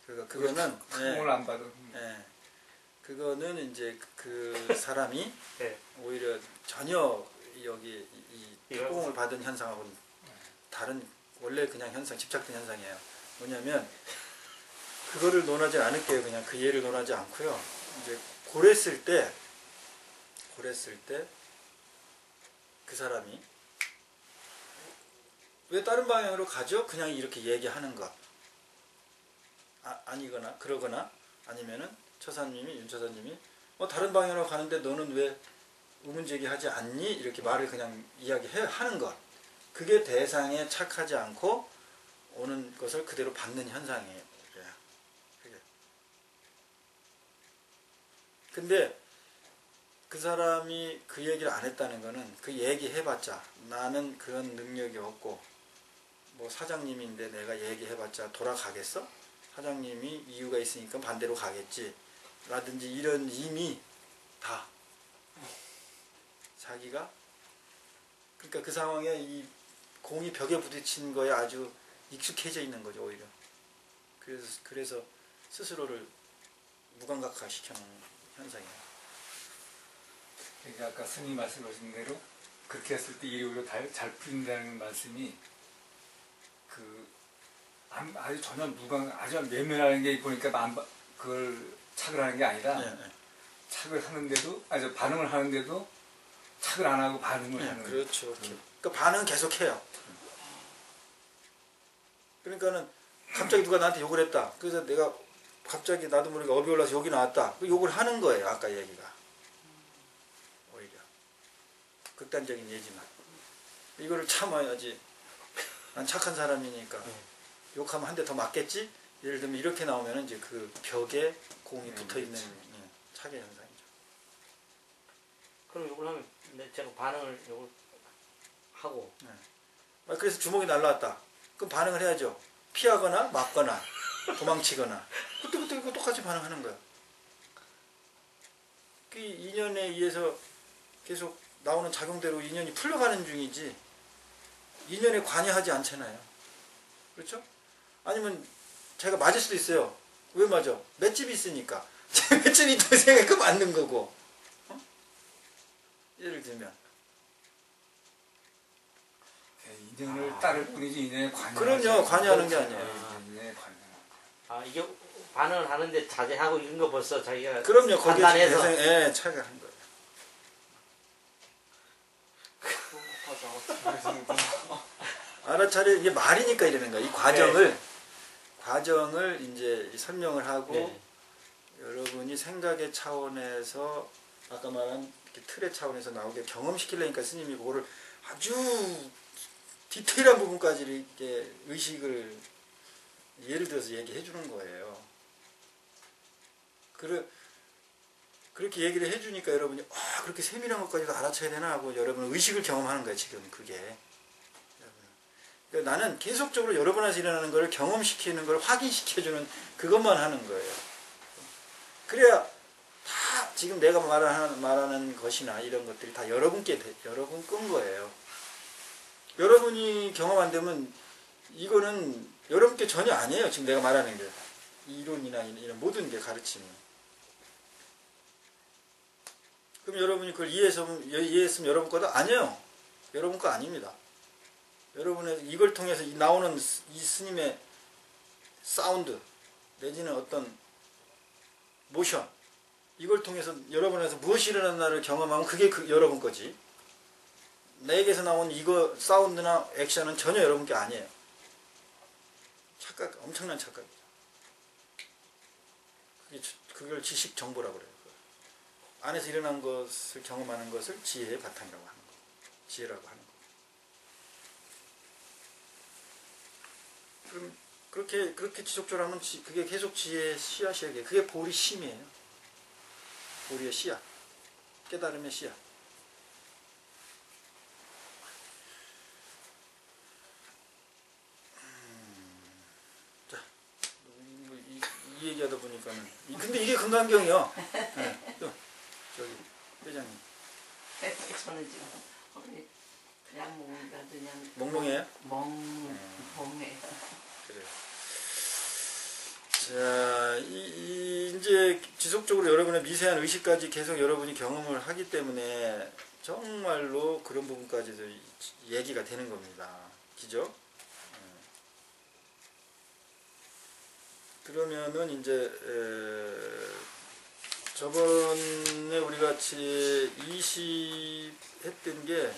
S1: 그러니까 그거는
S2: 도움을 안 받아.
S1: 예. 그거는 이제 그 사람이
S3: 네.
S1: 오히려 전혀 여기 이
S3: 이런
S1: 특공을 받은 현상하고는 다른 원래 그냥 현상 집착된 현상이에요. 뭐냐면 그거를 논하지 않을게요. 그냥 그 예를 논하지 않고요. 이제 고랬을 때 그 사람이 왜 다른 방향으로 가죠? 그냥 이렇게 얘기하는 것. 아니거나 그러거나 아니면은 윤 처사님이 다른 방향으로 가는데 너는 왜 의문제기하지 않니? 이렇게 말을 그냥 이야기하는 것. 그게 대상에 착하지 않고 오는 것을 그대로 받는 현상이에요. 그게. 근데 그 사람이 그 얘기를 안 했다는 거는 그 얘기 해봤자 나는 그런 능력이 없고 뭐 사장님인데 내가 얘기해봤자 돌아가겠어? 사장님이 이유가 있으니까 반대로 가겠지 라든지 이런 이미 다 자기가 그러니까 그 상황에 이 공이 벽에 부딪힌 거에 아주 익숙해져 있는 거죠 오히려. 그래서 스스로를 무감각화 시켜놓은 현상이에요.
S2: 그러니까 아까 스님 말씀하신 대로 그렇게 했을 때 일이 오히려 잘 풀린다는 말씀이 아주 전혀 아주 외면하는 게 보니까 그걸 착을 하는 게 아니라
S1: 네.
S2: 착을 하는데도 반응을 하는데도 착을 안 하고 반응을 하는.
S1: 그렇죠. 그러니까 반응은 계속해요. 그러니까는 갑자기 누가 나한테 욕을 했다. 그래서 내가 갑자기 나도 모르게 업이 올라서 욕이 나왔다. 그 욕을 하는 거예요. 아까 얘기가. 오히려 극단적인 예지만 이거를 참아야지. 난 착한 사람이니까 욕하면 한 대 더 맞겠지. 예를 들면 이렇게 나오면 이제 그 벽에 공이 붙어 있는 착의 현상이죠.
S3: 그럼 욕을 하면 제가 반응을 욕을 하고.
S1: 그래서 주먹이 날라왔다. 그럼 반응을 해야죠. 피하거나 맞거나 도망치거나 그때부터 이거 똑같이 반응하는 거야. 그 인연에 의해서 계속 나오는 작용대로 인연이 풀려가는 중이지 인연에 관여하지 않잖아요. 그렇죠? 아니면 제가 맞을 수도 있어요. 왜 맞아? 맷집이 있으니까. 제 맷집이 있다고 생각하니까 맞는 거고. 예를 들면
S2: 인연을 따를 뿐이지 인연에 관여하지.
S1: 그럼요. 관여하는 게 아니에요.
S2: 인연에 관여.
S3: 이게 반응을 하는데 자제하고 이런 거 벌써 자기가
S1: 그럼요. 거기에
S3: 판단해서
S1: 차이가 한 거예요. 알아차려 이게 말이니까 이러는 거야. 이 과정을 이제 설명을 하고 여러분이 생각의 차원에서 아까 말한 틀의 차원에서 나오게 경험시키려니까 스님이 그거를 아주 디테일한 부분까지 이렇게 의식을 예를 들어서 얘기해 주는 거예요. 그렇게 얘기를 해주니까 여러분이 그렇게 세밀한 것까지도 알아채야 되나 하고 여러분 의식을 경험하는 거예요. 지금 그게. 그러니까 나는 계속적으로 여러분한테 일어나는 걸 경험시키는 걸 확인시켜주는 그것만 하는 거예요. 그래야 다 지금 내가 말하는 것이나 이런 것들이 다 여러분 건 거예요. 여러분이 경험 안 되면 이거는 여러분께 전혀 아니에요. 지금 내가 말하는 게 이론이나 이런 모든 게 가르침이. 그럼 여러분이 그걸 이해했으면 여러분 거다? 아니에요. 여러분 거 아닙니다. 여러분의 이걸 통해서 나오는 이 스님의 사운드 내지는 어떤 모션 이걸 통해서 여러분에서 무엇이 일어났나를 경험하면 그게 여러분 거지. 내게서 나온 이거 사운드나 액션은 전혀 여러분 게 아니에요. 엄청난 착각이죠. 그걸 지식 정보라고 그래요. 안에서 일어난 것을 경험하는 것을 지혜의 바탕이라고 하는 거. 지혜라고 하는 거. 그럼 그렇게 지속적으로 하면 그게 계속 지혜의 씨앗이에요. 그게 보리 심이에요. 보리의 씨앗. 깨달음의 씨앗. 자, 이 얘기하다 보니까는 근데 이게 금강경이요. 네, 또 저기 회장님.
S5: 저는 지금 그냥 먹는다 그냥
S1: 몽롱해요?
S5: 멍해.
S1: 그래요. 자, 이제 지속적으로 여러분의 미세한 의식까지 계속 여러분이 경험을 하기 때문에 정말로 그런 부분까지도 얘기가 되는 겁니다. 그죠? 그러면은 이제 저번에 우리 같이 20 했던 게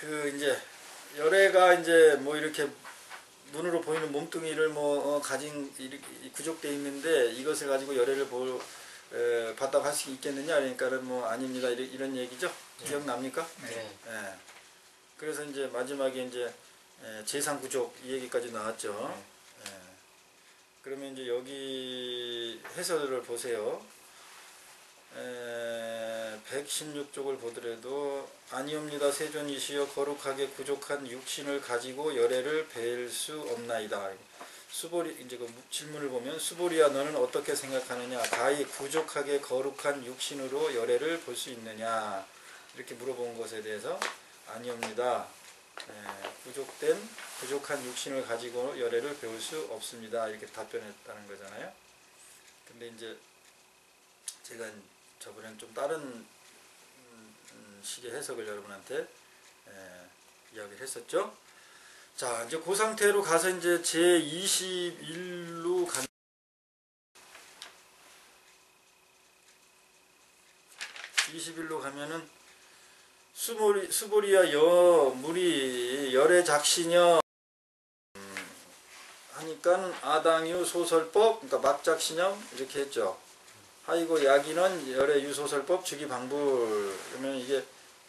S1: 그 이제 열애가 이제 뭐 이렇게 눈으로 보이는 몸뚱이를 뭐 가진 구족되어 있는데 이것을 가지고 열애를 봤다고 할 수 있겠느냐? 그러니까는 뭐 아닙니다. 이런 얘기죠. 기억납니까?
S3: 네.
S1: 예. 그래서 이제 마지막에 이제 재상 구족 이 얘기까지 나왔죠. 예. 그러면 이제 여기 해설을 보세요. 116쪽을 보더라도 아니옵니다. 세존이시여 거룩하게 부족한 육신을 가지고 열애를 뵐 수 없나이다. 수보리 이제 그 질문을 보면 수보리야 너는 어떻게 생각하느냐? 가히 부족하게 거룩한 육신으로 열애를 볼 수 있느냐? 이렇게 물어본 것에 대해서 아니옵니다. 부족한 육신을 가지고 열애를 배울 수 없습니다. 이렇게 답변했다는 거잖아요. 근데 이제 제가 저번엔 좀 다른 식의 해석을 여러분한테 이야기를 했었죠. 자, 이제 그 상태로 가서 이제 제21로 간 21로 가면은 수보리야 무리 열애 작시녀 하니까 아당유 소설법 그러니까 막작신념 이렇게 했죠. 하이고 야기는 열애 유소설법 주기 방불. 그러면 이게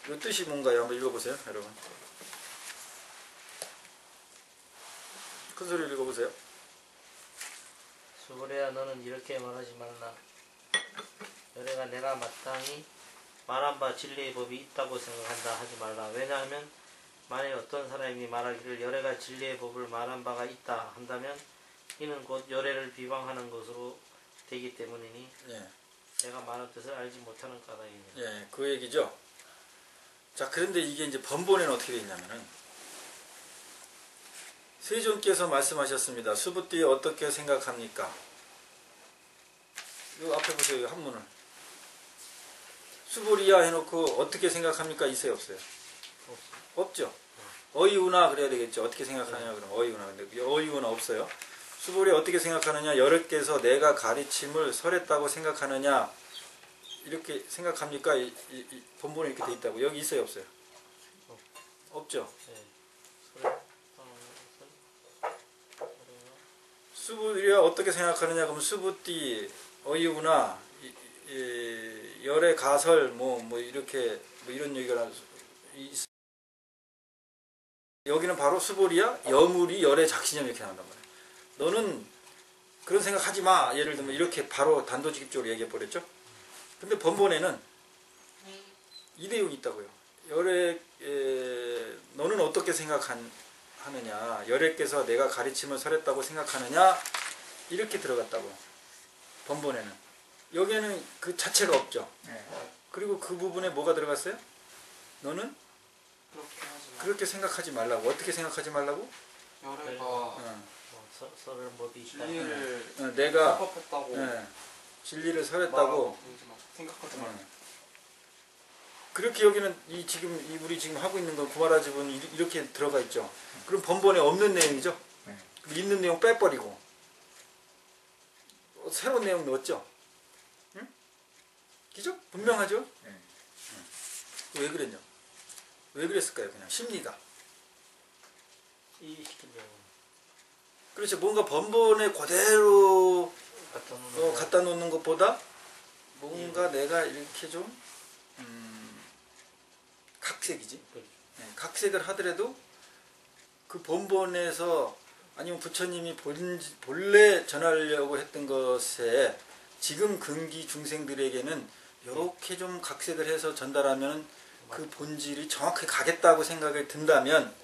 S1: 이 뜻이 뭔가요? 한번 읽어보세요, 여러분. 큰 소리로 읽어보세요.
S3: 수보리야 너는 이렇게 말하지 말라. 열애가 내가 마땅히 말한 바 진리의 법이 있다고 생각한다 하지 말라. 왜냐하면 만일 어떤 사람이 말하기를 열애가 진리의 법을 말한 바가 있다 한다면 이는 곧 열애를 비방하는 것으로 되기 때문이니
S1: 예.
S3: 내가 말한 뜻을 알지 못하는 까닭이니.
S1: 예, 그 얘기죠. 자, 그런데 이게 이제 번본에는 어떻게 되어 있냐면은 세존께서 말씀하셨습니다. 수부띠 어떻게 생각합니까? 이 앞에 보세요, 한문을. 수보리야 해놓고 어떻게 생각합니까? 있어요, 없어요? 없죠. 어이우나 그래야 되겠죠. 어떻게 생각하냐 그러면 어이우나. 근데 어이우나 없어요. 수보리야 어떻게 생각하느냐? 여러께서 내가 가르침을 설했다고 생각하느냐? 이렇게 생각합니까? 본본에 이렇게 돼 있다고. 여기 있어요, 없어요? 없죠. 수부리야 어떻게 생각하느냐? 그러면 수부띠 어이우나 열의 가설 뭐 이렇게 뭐 이런 얘기가 여기는 바로 수보리야 여물이 열의 작신념 이렇게 나온단 말이에요. 너는 그런 생각하지 마. 예를 들면 이렇게 바로 단도직입적으로 얘기해 버렸죠. 근데 번본에는 이 내용이 있다고요. 열의 너는 어떻게 생각하느냐? 열애께서 내가 가르침을 설했다고 생각하느냐? 이렇게 들어갔다고요. 번본에는. 여기에는 그 자체가 없죠. 그리고 그 부분에 뭐가 들어갔어요? 너는 그렇게 생각하지 말라고. 어떻게 생각하지 말라고?
S4: 열애가
S3: 설을 법이 있다.
S4: 진리를
S1: 내가
S4: 설법했다고
S1: 진리를 설했다고
S4: 생각하지 말라.
S1: 그렇게 여기는 우리 지금 하고 있는 건 구마라집은 이렇게 들어가 있죠. 그럼 번본에 없는 내용이죠. 있는 내용 빼버리고 새로운 내용 넣었죠. 응? 그죠? 분명하죠? 왜 그랬냐? 왜 그랬을까요? 그냥 심리가.
S3: 이해시키려고.
S1: 그렇죠. 뭔가 번본에 그대로
S3: 갖다 놓는
S1: 놓는 것보다 뭔가 내가 이렇게 좀 각색이지. 네, 각색을 하더라도 그 본본에서 아니면 부처님이 본래 전하려고 했던 것에 지금 근기 중생들에게는 이렇게 좀 각색을 해서 전달하면 그 본질이 정확하게 가겠다고 생각이 든다면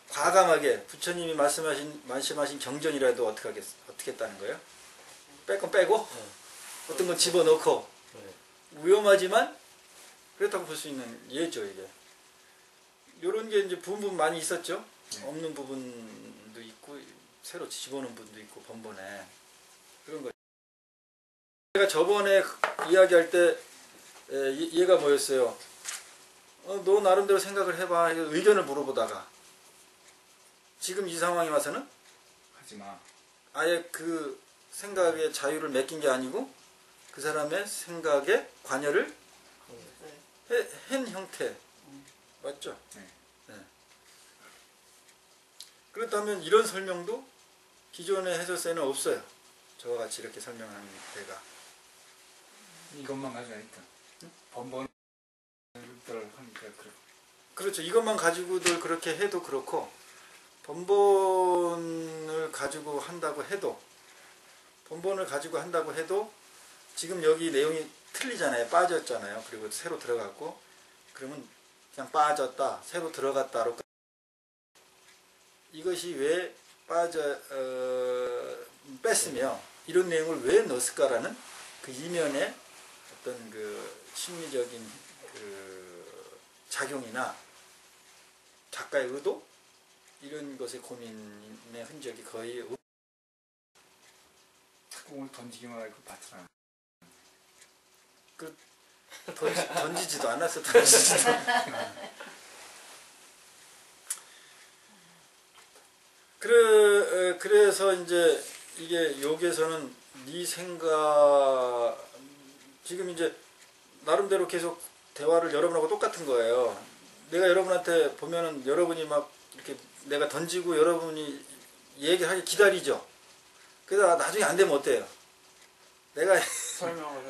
S1: 과감하게 부처님이 말씀하신 경전이라도 어떻게 했다는 거예요? 뺄 건 빼고 어떤 건 집어넣고 위험하지만 그렇다고 볼 수 있는 예죠 이게. 요런 게 이제 부분 많이 있었죠.
S2: 네.
S1: 없는 부분도 있고 새로 집어넣은 부분도 있고 번번에 그런 거. 제가 저번에 이야기할 때 얘가 뭐였어요? 너 나름대로 생각을 해봐. 의견을 물어보다가 지금 이 상황에 와서는
S2: 하지마.
S1: 아예 그 생각의 자유를 맡긴 게 아니고 그 사람의 생각에 관여를 한 형태. 맞죠?
S2: 네.
S1: 네. 그렇다면 이런 설명도 기존의 해설서에는 없어요. 저와 같이 이렇게 설명하는 데가.
S2: 이것만 가지고 하니까 번번을 하니까 그래.
S1: 그렇죠. 이것만 가지고들 그렇게 해도 그렇고 번번을 가지고 한다고 해도 지금 여기 내용이 틀리잖아요. 빠졌잖아요. 그리고 새로 들어갔고 그러면 그냥 빠졌다, 새로 들어갔다로 이것이 왜 뺐으며 이런 내용을 왜 넣었을까라는 그 이면에 어떤 그 심리적인 그 작용이나 작가의 의도 이런 것의 고민의 흔적이 거의
S2: 공을 던지기만 하고 밭을 안.
S1: 던지지도 않았어. 그래서 이제 이게 여기에서는 네 생각 지금 이제 나름대로 계속 대화를 여러분하고 똑같은 거예요. 내가 여러분한테 보면은 여러분이 막 이렇게 내가 던지고 여러분이 얘기하기 기다리죠. 그래서 나중에 안 되면 어때요? 내가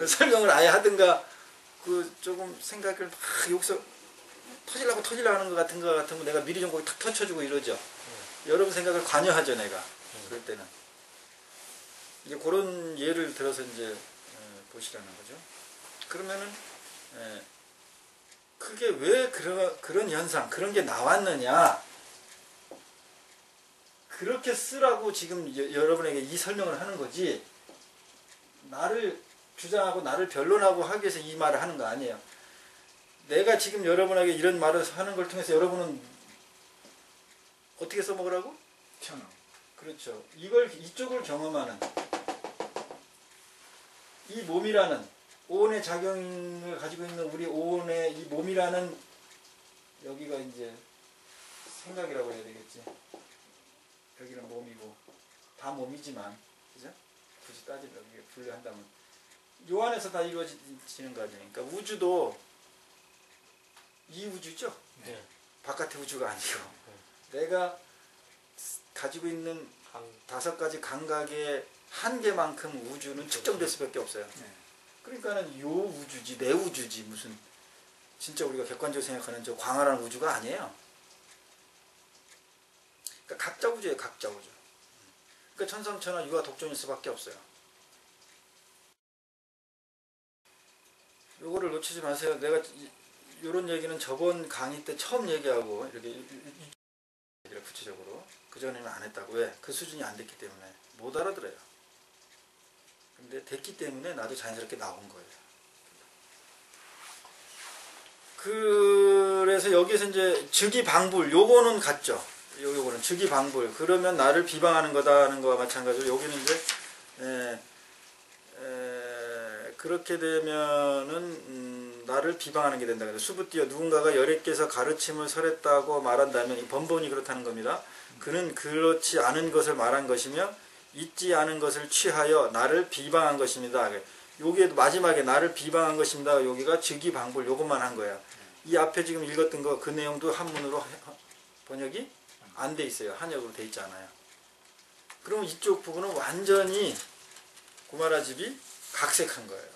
S1: 설명을 아예 하든가 그 조금 생각을 막 여기서 터지려고 하는 것 같으면 내가 미리 좀 거기 탁 터쳐주고 이러죠. 여러분 생각을 관여하죠 내가. 그럴 때는 이제 그런 예를 들어서 이제 보시라는 거죠. 그러면은 그게 왜 그런 현상 그런 게 나왔느냐 그렇게 쓰라고 지금 여러분에게 이 설명을 하는 거지 나를 주장하고 나를 변론하고 하기 위해서 이 말을 하는 거 아니에요. 내가 지금 여러분에게 이런 말을 하는 걸 통해서 여러분은 어떻게 써먹으라고?
S2: 튀어나오.
S1: 그렇죠. 이쪽을 경험하는 이 몸이라는 오온의 작용을 가지고 있는 우리 오온의 이 몸이라는 여기가 이제 생각이라고 해야 되겠지. 여기는 몸이고 다 몸이지만 그죠? 굳이 따지면 여기 분류한다면 요 안에서 다 이루어지는 거 아니에요. 그러니까 우주도 이 우주죠.
S3: 네.
S1: 바깥의 우주가 아니고 내가 가지고 있는 5가지 감각의 한계만큼 우주는 측정될 수밖에 없어요.
S2: 네.
S1: 그러니까는 요 우주지 내 우주지 무슨 진짜 우리가 객관적으로 생각하는 저 광활한 우주가 아니에요. 그러니까 각자 우주예요. 각자 우주. 그러니까 천상천하 유아 독존일 수밖에 없어요. 요거를 놓치지 마세요. 내가 요런 얘기는 저번 강의 때 처음 얘기하고 이렇게 얘기를 구체적으로 그전에는 안 했다고. 왜? 그 수준이 안 됐기 때문에 못 알아들어요. 근데 됐기 때문에 나도 자연스럽게 나온 거예요. 그래서 여기서 이제 즉위방불 요거는 같죠. 요거는 즉위방불 그러면 나를 비방하는 거다는 거와 마찬가지로 여기는 이제 그렇게 되면은 나를 비방하는 게 된다. 수부띠어 누군가가 열애께서 가르침을 설했다고 말한다면 이 번번이 그렇다는 겁니다. 그는 그렇지 않은 것을 말한 것이며 있지 않은 것을 취하여 나를 비방한 것입니다. 요게 마지막에 나를 비방한 것입니다. 여기가 즉위방불 요것만 한 거야. 이 앞에 지금 읽었던 거 그 내용도 한문으로 번역이 안 돼 있어요. 한역으로 돼 있잖아요. 그러면 이쪽 부분은 완전히 구마라집이 각색한 거예요.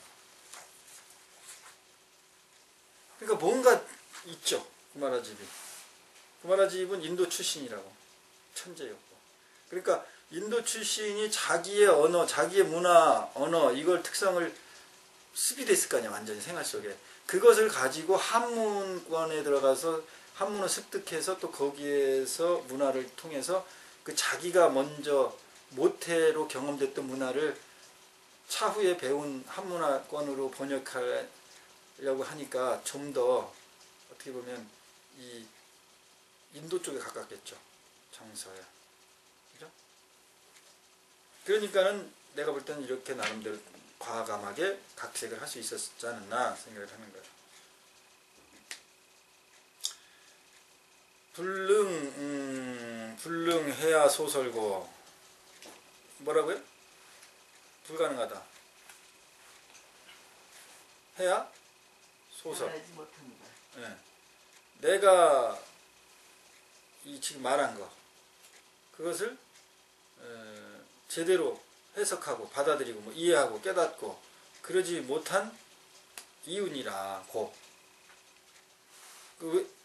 S1: 그러니까 뭔가 있죠. 구마라집이. 구마라집은 인도 출신이라고. 천재였고. 그러니까 인도 출신이 자기의 언어, 자기의 문화, 언어 이걸 특성을 습입됐을 거 아니야. 완전히 생활 속에. 그것을 가지고 한문권에 들어가서 한문을 습득해서 또 거기에서 문화를 통해서 그 자기가 먼저 모태로 경험됐던 문화를 차후에 배운 한문화권으로 번역할 하려고 하니까 좀 더 어떻게 보면 이 인도 쪽에 가깝겠죠. 정서에. 그죠? 그러니까는 내가 볼 때는 이렇게 나름대로 과감하게 각색을 할 수 있었지 않았나 생각을 하는 거예요. 불능해야 소설고 뭐라고요? 불가능하다. 해야 소설.
S5: 말하지 못한다.
S1: 예. 내가 이 지금 말한 거 그것을 제대로 해석하고 받아들이고 뭐 이해하고 깨닫고 그러지 못한 이윤이라고 그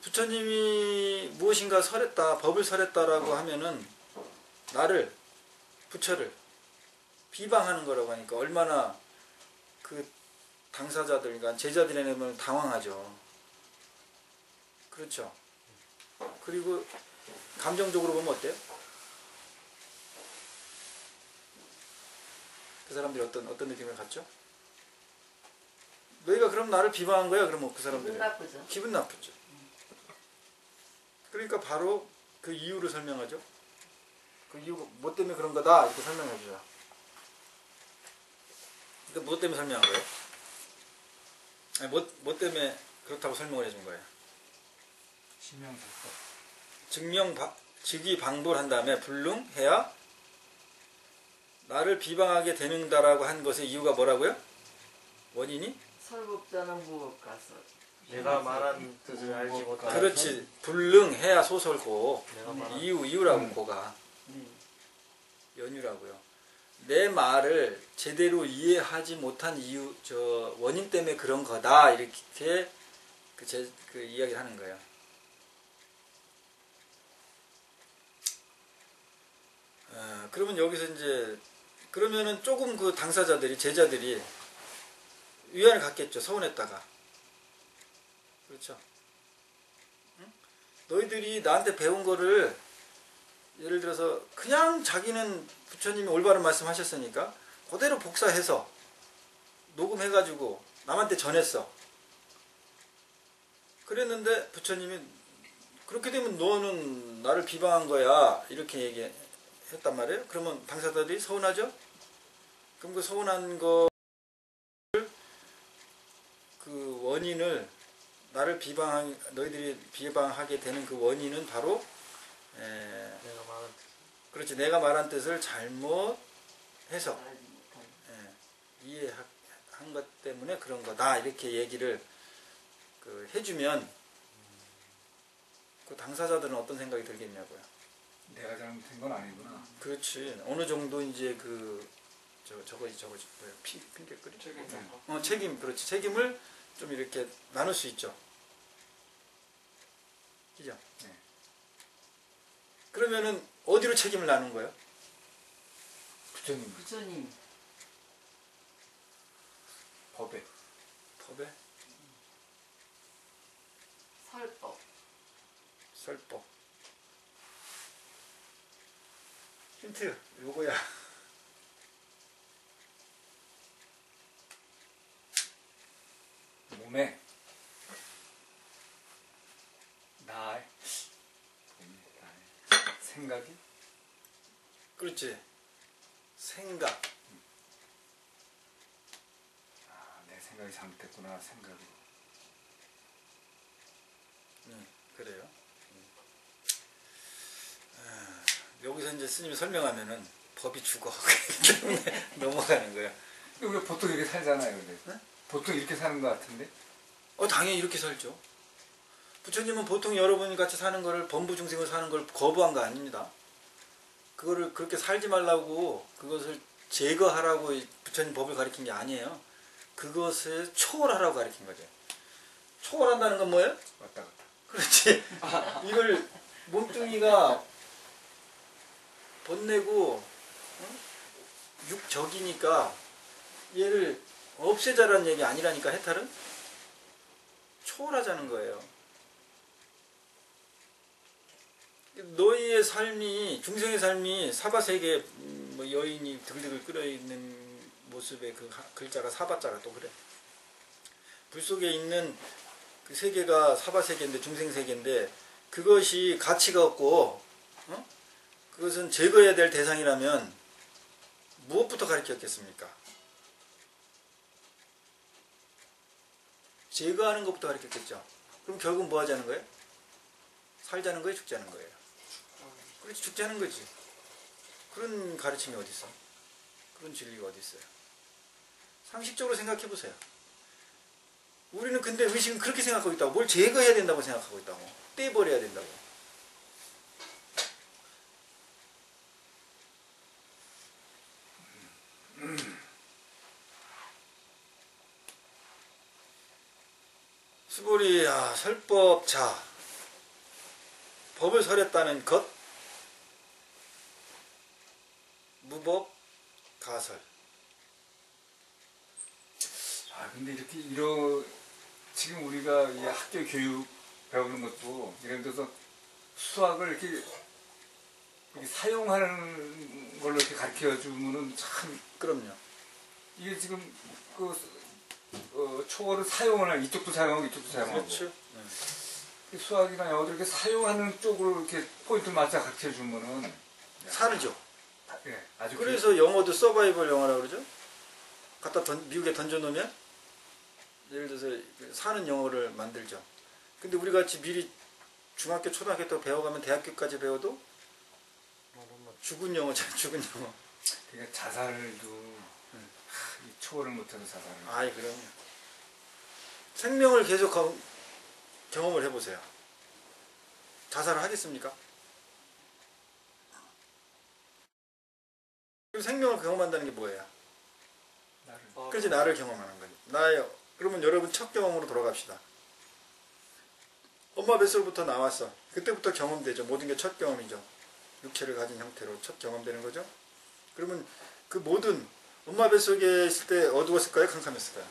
S1: 부처님이 무엇인가 설했다 법을 설했다라고 하면은 나를 부처를 비방하는 거라고 하니까 얼마나 그 당사자들 그러니까 제자들의 내면 당황하죠. 그렇죠. 그리고 감정적으로 보면 어때요? 그 사람들이 어떤 느낌을 갖죠? 너희가 그럼 나를 비방한 거야? 그러면 그 사람들이
S5: 기분 나쁘죠.
S1: 기분 나쁘죠. 그러니까 바로 그 이유를 설명하죠. 그 이유가 뭐 때문에 그런 거다 이렇게 설명해 주죠. 그러니까 뭐 때문에 설명한 거예요? 아니, 뭐 때문에 그렇다고 설명을 해준 거예요? 즉위 방불한 다음에 불능해야 나를 비방하게 되는다라고 한 것의 이유가 뭐라고요? 원인이?
S5: 설법자는 무엇가서
S3: 내가 말한 뜻을 알지 못하는
S1: 그렇지. 불능해야 소설고
S3: 내가 말한
S1: 이유라고 고가 연유라고요. 내 말을 제대로 이해하지 못한 이유 원인 때문에 그런 거다 이렇게 그 이야기를 하는 거예요. 그러면 여기서 이제 그러면은 조금 그 당사자들이 제자들이 위안을 갖겠죠. 서운했다가. 그렇죠. 응? 너희들이 나한테 배운 거를 예를 들어서 그냥 자기는 부처님이 올바른 말씀하셨으니까 그대로 복사해서 녹음해가지고 남한테 전했어. 그랬는데 부처님이 그렇게 되면 너는 나를 비방한 거야 이렇게 얘기했단 말이에요. 그러면 당사자들이 서운하죠? 그럼 그 서운한 거를 그 원인을 너희들이 비방하게 되는 그 원인은 바로
S3: 내가 말한 뜻.
S1: 그렇지. 내가 말한 뜻을 잘못 해석
S5: 말하지 못한다.
S1: 이해한 것 때문에 그런 거다 이렇게 얘기를 해주면 그 당사자들은 어떤 생각이 들겠냐고요.
S2: 내가 잘못한 건 아니구나.
S1: 그렇지. 어느 정도 이제 저거 뭐야 핑계거리? 책임 그렇지. 책임을 좀 이렇게 나눌 수 있죠. 그죠?
S2: 네.
S1: 그러면은 어디로 책임을 나눈 거예요?
S5: 부처님
S2: 법에.
S5: 설법.
S1: 힌트 요거야.
S2: 몸에 나의 생각이
S1: 그렇지. 생각.
S2: 내 생각이 잘못됐구나 생각으로.
S1: 그래요. 여기서 이제 스님이 설명하면은 법이 죽어. 그렇기 때문에 넘어가는 거야.
S2: 근데 우리가 보통 이렇게 살잖아요. 근데.
S1: 네?
S2: 보통 이렇게 사는 것 같은데.
S1: 당연히 이렇게 살죠. 부처님은 보통 여러분이 같이 사는 거를 범부 중생을 사는 걸 거부한 거 아닙니다. 그거를 그렇게 살지 말라고 그것을 제거하라고 부처님 법을 가르친 게 아니에요. 그것을 초월하라고 가르친 거죠. 초월한다는 건 뭐예요?
S2: 왔다 갔다.
S1: 그렇지. 이걸 몸뚱이가 번내고 육적이니까 얘를 없애자라는 얘기 아니라니까. 해탈은 초월하자는 거예요. 너희의 삶이 중생의 삶이 사바세계 뭐 여인이 드글드글 끓어있는 모습의 그 글자가 사바자가 또 그래. 불 속에 있는 그 세계가 사바 세계인데 중생 세계인데 그것이 가치가 없고 그것은 제거해야 될 대상이라면 무엇부터 가르쳤겠습니까? 제거하는 것부터 가르쳤겠죠. 그럼 결국 뭐 하자는 거예요? 살자는 거예요? 죽자는 거예요? 그렇지, 죽자는 거지. 그런 가르침이 어디 있어? 그런 진리가 어디 있어요? 상식적으로 생각해 보세요. 우리는 근데 의식은 그렇게 생각하고 있다고. 뭘 제거해야 된다고 생각하고 있다고. 떼버려야 된다고. 수고리 설법자 법을 설했다는 것 무법 가설.
S2: 근데 이렇게 지금 우리가 이 학교 교육 배우는 것도 예를 들어서 수학을 이렇게 사용하는 걸로 이렇게 가르쳐 주면은 참
S1: 그럼요.
S2: 이게 지금 초월을 사용을 하는 이쪽도 사용하고 이쪽도 사용하고
S1: 그렇죠.
S2: 수학이나 영어도 이렇게 사용하는 쪽으로 이렇게 포인트를 맞춰 가르쳐 주면은
S1: 살죠.
S2: 예, 아주
S1: 그래서 영어도 서바이벌 영어라고 그러죠. 갖다 미국에 던져놓으면 예를 들어서 사는 영어를 만들죠. 근데 우리 같이 미리 중학교, 초등학교 때 배워가면 대학교까지 배워도 죽은 영어잖아. 죽은 영어.
S2: 그러니까 자살도 이 초월을 못해서 자살을.
S1: 아이 그럼요. 생명을 계속 경험을 해보세요. 자살을 하겠습니까? 그리고 생명을 경험한다는 게 뭐예요? 그렇지, 나를 경험하는 거지. 나예요. 그러면 여러분 첫 경험으로 돌아갑시다. 엄마 뱃속부터 나왔어. 그때부터 경험되죠. 모든 게 첫 경험이죠. 육체를 가진 형태로 첫 경험되는 거죠. 그러면 그 모든 엄마 뱃속에 있을 때 어두웠을까요? 캄캄했을까요?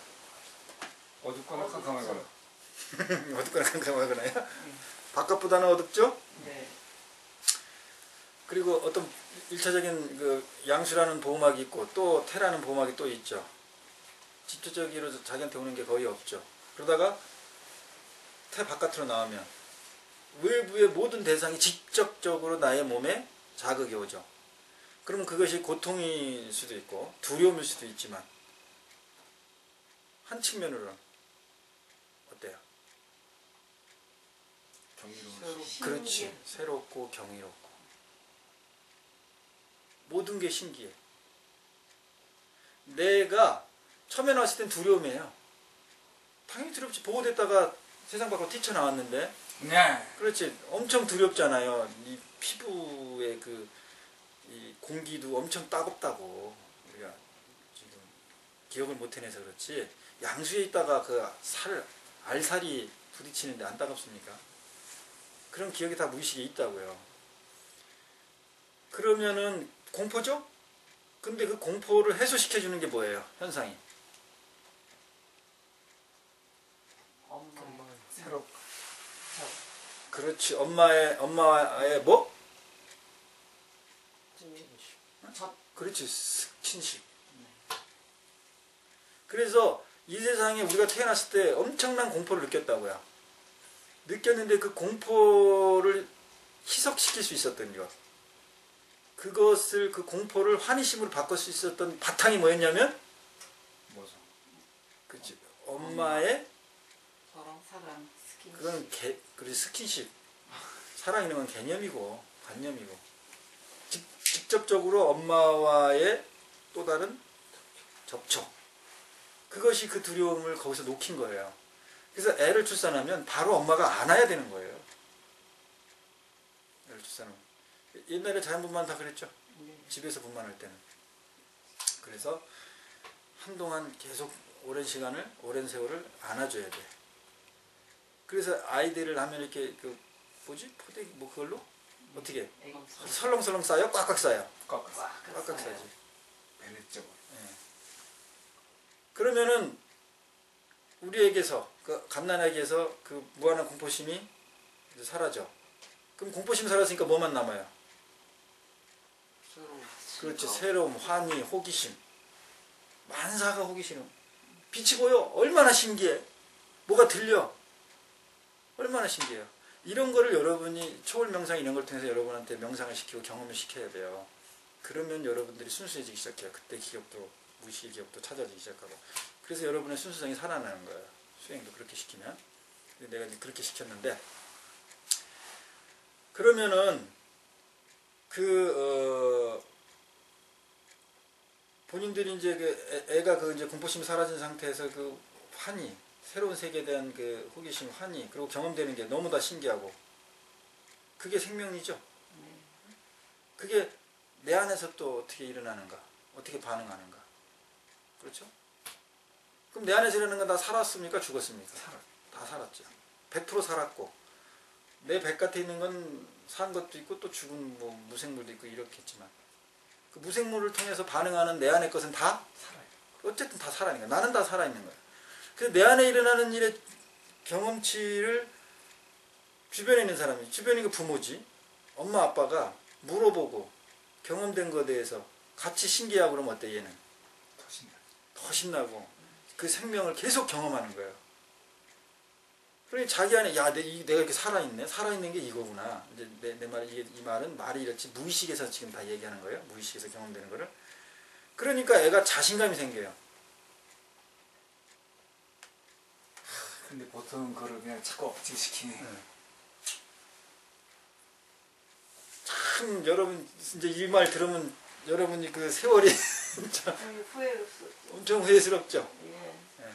S2: 어둡거나 캄캄하거나.
S1: 어둡거나 캄캄하거나요? 바깥보다는 어둡죠?
S5: 네.
S1: 그리고 어떤 1차적인 그 양수라는 보호막이 있고 또 태라는 보호막이 또 있죠. 직접적으로 자기한테 오는 게 거의 없죠. 그러다가 태 바깥으로 나오면 외부의 모든 대상이 직접적으로 나의 몸에 자극이 오죠. 그러면 그것이 고통일 수도 있고 두려움일 수도 있지만 한 측면으로는 어때요?
S2: 경이로운.
S1: 그렇지. 새롭고 경이롭고 모든 게 신기해. 내가 처음에 나왔을 땐 두려움이에요. 당연히 두렵지. 보호됐다가 세상 밖으로 뛰쳐나왔는데
S2: 네.
S1: 그렇지. 엄청 두렵잖아요. 이 피부의 이 공기도 엄청 따갑다고 우리가 지금 기억을 못 해내서 그렇지. 양수에 있다가 그 알살이 부딪히는데 안 따갑습니까? 그런 기억이 다 무의식에 있다고요. 그러면은 공포죠? 근데 그 공포를 해소시켜주는 게 뭐예요? 현상이.
S5: 엄마.
S2: 새롭.
S1: 그렇지. 엄마의 뭐? 그렇지. 친식. 그래서 이 세상에 우리가 태어났을 때 엄청난 공포를 느꼈다고요. 느꼈는데 그 공포를 희석시킬 수 있었던 것. 그 공포를 환희심으로 바꿀 수 있었던 바탕이 뭐였냐면
S2: 뭐죠?
S1: 그치. 엄마의
S5: 사랑, 스킨.
S1: 그런 스킨십. 사랑이라는 건 개념이고 관념이고 직접적으로 엄마와의 또 다른 접촉. 그것이 그 두려움을 거기서 녹인 거예요. 그래서 애를 출산하면 바로 엄마가 안아야 되는 거예요. 애를 출산하면. 옛날에 자연분만 다 그랬죠.
S5: 네.
S1: 집에서 분만할 때는. 그래서 한동안 계속 오랜 시간을, 오랜 세월을 안아줘야 돼. 그래서 아이들을 하면 이렇게 포대기 그걸로 어떻게 설렁설렁 싸요? 꽉꽉 싸요? 꽉꽉 싸지.
S2: 베네적으로.
S1: 그러면은 우리에게서 그 갓난아기에서 그 무한한 공포심이 이제 사라져. 그럼 공포심이 사라지니까 뭐만 남아요?
S4: 새로운.
S1: 그렇지. 새로움, 환희, 호기심. 만사가 호기심. 빛이 보여. 얼마나 신기해. 뭐가 들려. 얼마나 신기해요. 이런 거를 여러분이 초월 명상 이런 걸 통해서 여러분한테 명상을 시키고 경험을 시켜야 돼요. 그러면 여러분들이 순수해지기 시작해요. 그때 기억도 무의식의 기억도 찾아지기 시작하고. 그래서 여러분의 순수성이 살아나는 거예요. 수행도 그렇게 시키면. 내가 이제 그렇게 시켰는데 그러면은 본인들이 이제 애가 이제 공포심이 사라진 상태에서 환희, 새로운 세계에 대한 호기심, 환희, 그리고 경험되는 게 너무 다 신기하고 그게 생명이죠. 그게 내 안에서 또 어떻게 일어나는가, 어떻게 반응하는가. 그렇죠? 그럼 내 안에서 일어나는 건 다 살았습니까? 죽었습니까? 다 살았죠. 100% 살았고 내 바깥에 있는 건 산 것도 있고 또 죽은 무생물도 있고 이렇겠지만 그 무생물을 통해서 반응하는 내 안의 것은 다 살아요. 어쨌든 다 살아있는 거야. 나는 다 살아있는 거야. 그래서 내 안에 일어나는 일의 경험치를 주변에 있는 사람이, 주변이 그 부모지, 엄마 아빠가 물어보고 경험된 것에 대해서 같이 신기하고 그러면 어때 얘는? 더 신나고 그 생명을 계속 경험하는 거예요. 그러니 자기 안에 내가 이렇게 살아있네? 살아있는 게 이거구나. 이제 내 말, 이 말은 말이 이렇지 무의식에서 지금 다 얘기하는 거예요. 무의식에서 경험되는 거를. 그러니까 애가 자신감이 생겨요.
S2: 근데 보통 그걸 그냥 자꾸 억지시키네.
S1: 참 여러분 이제 이 말 들으면 여러분이 그 세월이 진짜 엄청 후회스럽죠.
S5: 예.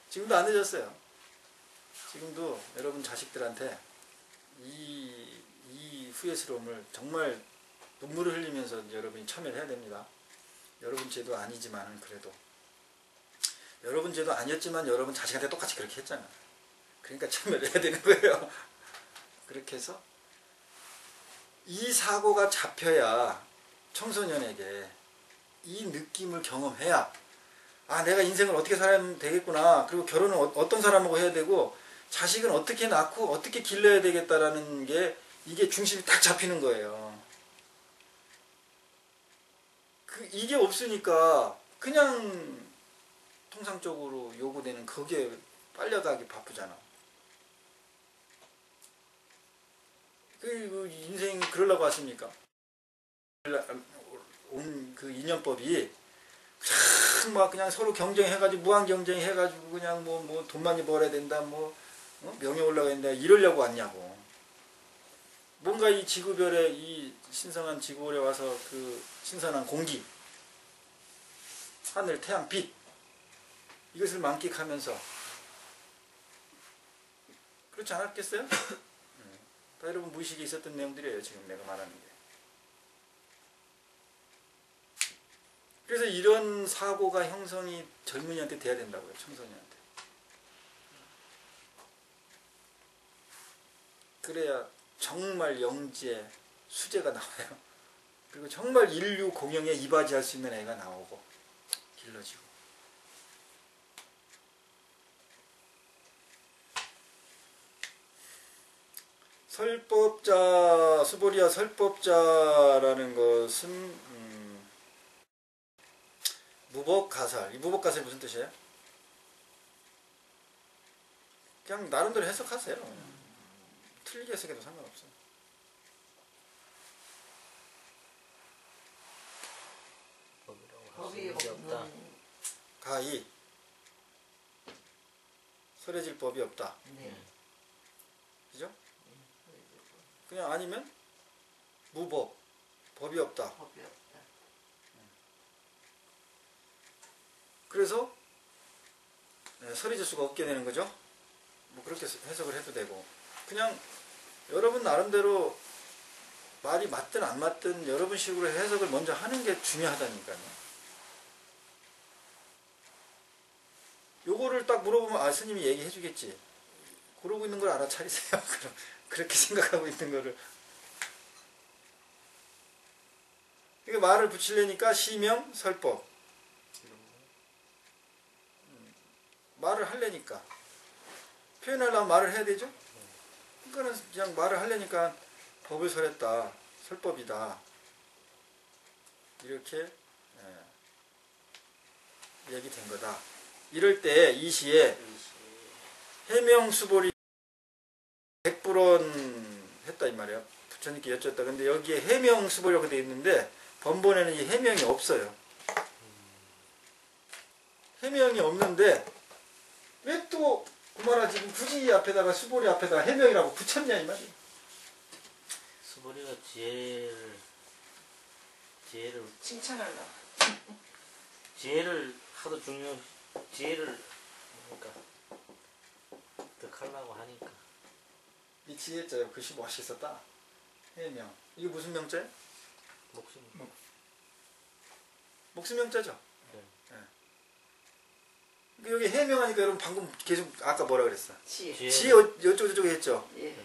S1: 지금도 안 늦었어요. 지금도 여러분 자식들한테 이 후회스러움을 정말 눈물을 흘리면서 여러분이 참여를 해야 됩니다. 여러분 죄도 아니지만은 그래도 여러분 죄도 아니었지만 여러분 자식한테 똑같이 그렇게 했잖아요. 그러니까 참여를 해야 되는 거예요. 그렇게 해서 이 사고가 잡혀야 청소년에게 이 느낌을 경험해야 내가 인생을 어떻게 살아야 되겠구나. 그리고 결혼은 어떤 사람하고 해야 되고 자식은 어떻게 낳고 어떻게 길러야 되겠다라는 게 이게 중심이 딱 잡히는 거예요. 이게 없으니까 그냥 통상적으로 요구되는 거기에 빨려가기 바쁘잖아. 인생이 그러려고 왔습니까? 온 그 인연법이 막 그냥 서로 경쟁해가지고 무한 경쟁해가지고 그냥 뭐 돈 많이 벌어야 된다, 명예 올라가야 된다 이러려고 왔냐고. 뭔가 이 지구별에 이 신성한 지구별에 와서 그 신선한 공기, 하늘, 태양, 빛 이것을 만끽하면서 그렇지 않았겠어요? 다 여러분 무의식에 있었던 내용들이에요. 지금 내가 말하는 게. 그래서 이런 사고가 형성이 젊은이한테 돼야 된다고요. 청소년한테. 그래야 정말 영지의 수재가 나와요. 그리고 정말 인류 공영에 이바지할 수 있는 애가 나오고 길러지고. 설법자, 수보리아 설법자라는 것은 무법가설. 이 무법가설이 무슨 뜻이에요? 그냥 나름대로 해석하세요. 틀리게 해석해도 상관없어요.
S5: 법이 없다.
S1: 가히 설해질 법이 없다.
S5: 네.
S1: 그죠? 그냥 아니면 무법, 법이 없다.
S5: 법이 없다.
S1: 그래서 설해질 수가 없게 되는 거죠. 뭐 그렇게 해석을 해도 되고, 그냥 여러분 나름대로 말이 맞든 안 맞든 여러분 식으로 해석을 먼저 하는 게 중요하다니까요. 요거를 딱 물어보면 스님이 얘기해 주겠지. 그러고 있는 걸 알아차리세요. 그럼 그렇게 생각하고 있는 거를. 이게 말을 붙이려니까 시명, 설법. 말을 하려니까. 표현하려면 말을 해야 되죠? 그러니까는 그냥 말을 하려니까 법을 설했다. 설법이다. 이렇게 얘기된 거다. 이럴 때 이 시에 해명수보리 100불원 했다 이 말이야. 부처님께 여쭙다. 근데 여기에 해명수보리라고 되어 있는데 번번에는 이 해명이 없어요. 해명이 없는데 왜 또 구마라 지금 굳이 이 앞에다가 수보리 앞에다가 해명이라고 붙였냐 이 말이야.
S3: 수보리가 지혜를
S5: 칭찬하려고.
S3: 지혜를 하도 지혜를 그러니까 득하려고 하니까.
S1: 이 지혜자요. 글씨 멋있었다. 해명. 이거 무슨 명자예요?
S3: 목숨.
S1: 목숨 명자죠.
S3: 네.
S1: 여기 해명하니까 여러분 방금 계속 아까 뭐라 그랬어?
S5: 지혜.
S1: 지혜 어쩌고 저쩌고 했죠.
S5: 예.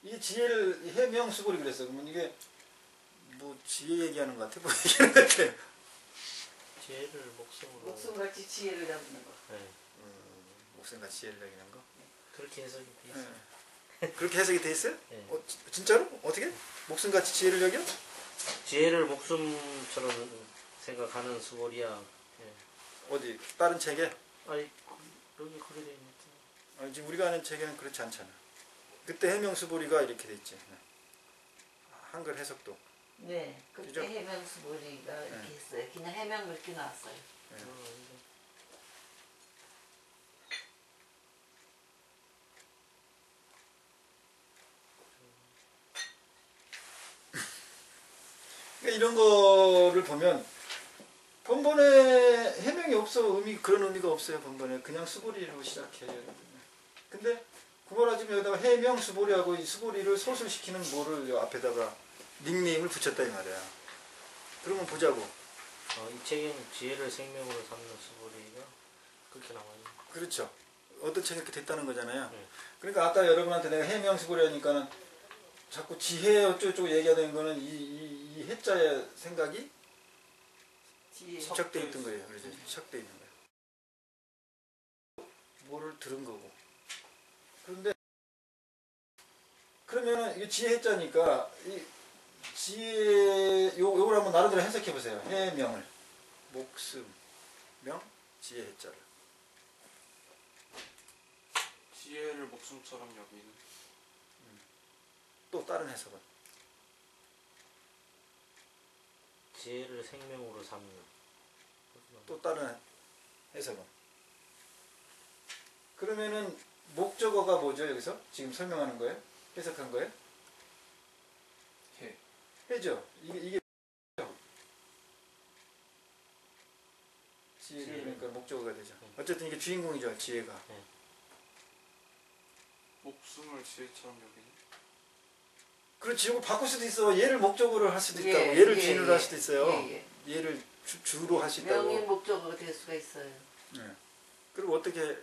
S1: 이 지혜를 해명 수고리 그랬어. 그러면 이게 뭐 지혜 얘기하는 것 같아? 뭐 얘기하는 것 같아?
S3: 지혜를 목숨으로.
S5: 목숨같이 지혜를 잡는 거.
S3: 네.
S1: 목숨같이 지혜를 얘기하는 거?
S3: 그렇게 해석이 돼 있어요.
S1: 그렇게 해석이 돼 있어요?
S3: 네.
S1: 진짜로? 어떻게? 목숨같이 지혜를 여겨?
S3: 지혜를 목숨처럼 생각하는 수보리야. 예.
S1: 어디? 다른 책에?
S3: 아니 여기 그래 돼 있는.
S1: 아니, 지금 우리가 아는 책에는 그렇지 않잖아. 그때 해명수보리가 이렇게 돼 있지. 한글 해석도.
S5: 네. 그때
S1: 그죠?
S5: 해명수보리가 이렇게
S1: 네.
S5: 했어요. 그냥 해명 이렇게 나왔어요.
S1: 그러니까 이런 거를 보면 번번에 해명이 없어. 그런 의미가 없어요. 번번에 그냥 수보리로 시작해요. 근데 구마라 지금 여기다가 해명 수보리하고 이 수보리를 소술시키는 뭐를 요 앞에다가 닉네임을 붙였다 이 말이야. 그러면 보자고.
S3: 이 책에는 지혜를 생명으로 삼는 수보리가 그렇게 나와요.
S1: 그렇죠. 어떤 책이 이렇게 됐다는 거잖아요.
S3: 네.
S1: 그러니까 아까 여러분한테 내가 해명 수보리 하니까는 자꾸 지혜 어쩌고저쩌고 얘기하는 거는 이 해자의 생각이
S5: 지혜.
S1: 집착돼 있던 거예요. 그래서 집착돼 있는 거예요. 뭐를 들은 거고. 그런데 그러면은 이게 지혜 해자니까 이 지혜 요걸 한번 나름대로 해석해 보세요. 해명을 목숨 명 지혜 해자를
S4: 지혜를 목숨처럼 여기는.
S1: 또 다른 해석은
S3: 지혜를 생명으로 삼는.
S1: 또 다른 해석은 그러면은 목적어가 뭐죠 여기서 지금 설명하는 거예요? 해석한 거예요? 해죠. 이게 지혜 그러니까 목적어가 되죠. 어쨌든 이게 주인공이죠. 지혜가.
S4: 목숨을 지혜처럼 여기는.
S1: 그렇지. 이거 바꿀 수도 있어. 얘를 목적어로 할 수도
S5: 예,
S1: 있다고. 얘를
S5: 예,
S1: 주인으로
S5: 예.
S1: 할 수도 있어요.
S5: 예,
S1: 얘를 주로 할 수 있다고.
S5: 명인 목적어가 될 수가 있어요.
S1: 네. 그리고 어떻게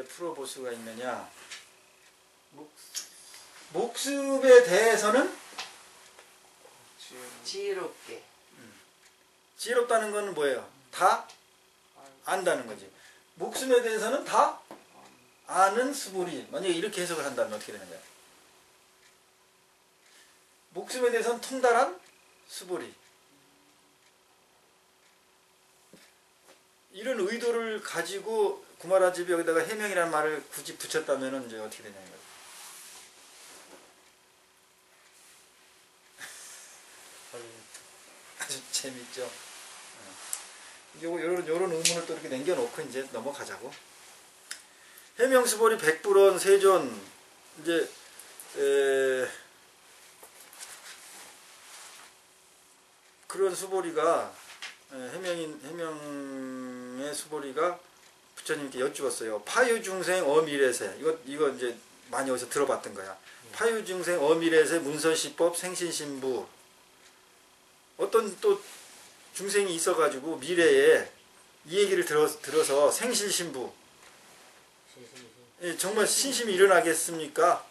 S1: 풀어볼 수가 있느냐. 목숨에 대해서는
S4: 지혜는.
S5: 지혜롭게.
S1: 지혜롭다는 건 뭐예요? 다 안다는 거지. 목숨에 대해서는 다 아는 수보리. 만약에 이렇게 해석을 한다면 어떻게 되는 거야? 목숨에 대해서는 통달한 수보리. 이런 의도를 가지고 구마라집이 여기다가 해명이라는 말을 굳이 붙였다면 이제 어떻게 되냐는 거예요. 아주 재밌죠. 요런 의문을 또 이렇게 남겨놓고 이제 넘어가자고. 해명수보리 백불원 세존 이제 그런 수보리가 해명의 수보리가 부처님께 여쭈었어요. 파유중생 어미래세. 이거 이제 많이 어디서 들어봤던 거야. 파유중생 어미래세 문서시법 생신신부. 어떤 또 중생이 있어가지고 미래에 이 얘기를 들어서 생신신부. 예, 정말 신심이 일어나겠습니까?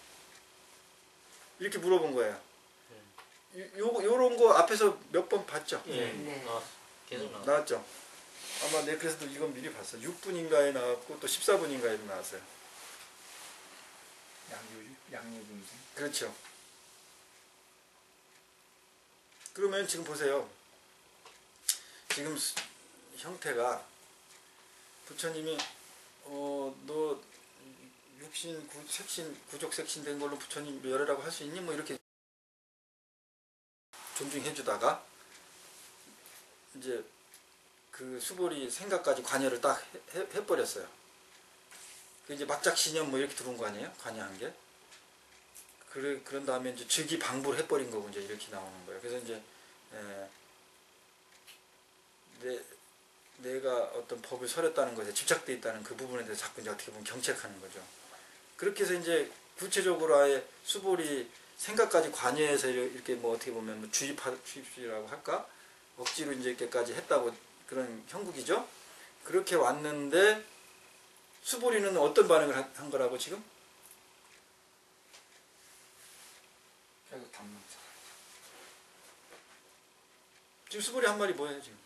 S1: 이렇게 물어본 거예요. 요런 거 앞에서 몇 번 봤죠?
S3: 예.
S5: 네.
S3: 계속 나와.
S1: 나왔죠? 아마 내 그래서 이건 미리 봤어. 6분인가에 나왔고 또 14분인가에 나왔어요.
S2: 양유중생.
S1: 그렇죠. 그러면 지금 보세요. 지금 형태가 부처님이 너 육신 색신 구족 색신 된 걸로 부처님 열애라고 할 수 있니? 뭐 이렇게 존중해주다가 이제 그 수보리 생각까지 관여를 딱 해버렸어요. 그 이제 막작신념 뭐 이렇게 들어온 거 아니에요? 관여한 게. 그런 다음에 이제 즉위 방불 해버린 거고 이제 이렇게 나오는 거예요. 그래서 이제 내가 어떤 법을 설했다는 것에 집착되어 있다는 그 부분에 대해서 자꾸 이제 어떻게 보면 경책하는 거죠. 그렇게 해서 이제 구체적으로 아예 수보리 생각까지 관여해서 이렇게 뭐 어떻게 보면 뭐 주입이라고 할까? 억지로 이제 이렇게까지 했다고 그런 형국이죠. 그렇게 왔는데 수보리는 어떤 반응을 한 거라고 지금?
S2: 계속 담론자.
S1: 지금 수보리 한 말이 뭐예요 지금?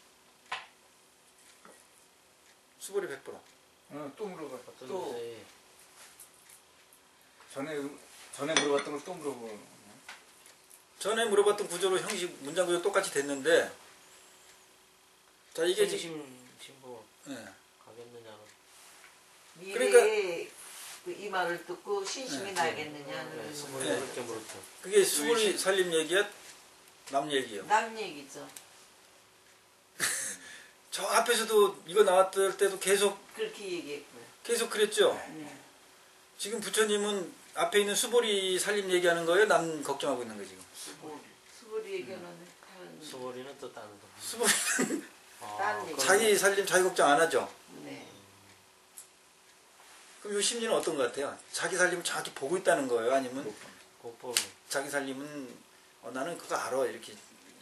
S1: 수보리 100%.
S2: 또 물어봐.
S3: 어떤
S2: 또
S3: 데서의
S2: 전에 물어봤던 걸 또 물어보는.
S1: 전에 물어봤던 구조로 형식 문장 구조 똑같이 됐는데 자 이게 지금
S3: 신부
S1: 예.
S3: 가겠느냐는
S5: 미래에 이 말을 듣고 신심이 나겠느냐는
S3: 수보리
S1: 네.
S3: 그렇게 물었죠.
S1: 그게 수보리 살림 얘기야? 남 얘기요.
S5: 남 얘기죠.
S1: 저 앞에서도 이거 나왔을 때도 계속
S5: 그렇게 얘기했고요.
S1: 그랬죠.
S5: 네.
S1: 지금 부처님은 앞에 있는 수보리 살림 얘기하는 거예요? 남 걱정하고 있는 거예요 지금?
S5: 수보리 얘기는 하는
S3: 수보리는 또 다른 거.
S1: 수보리는
S5: 다른 얘기.
S1: 자기 살림 자기 걱정 안 하죠.
S5: 네.
S1: 그럼 이 심리는 어떤 것 같아요? 자기 살림을 정확히 보고 있다는 거예요? 아니면
S3: 곧보고
S1: 자기 살림은 나는 그거 알아 이렇게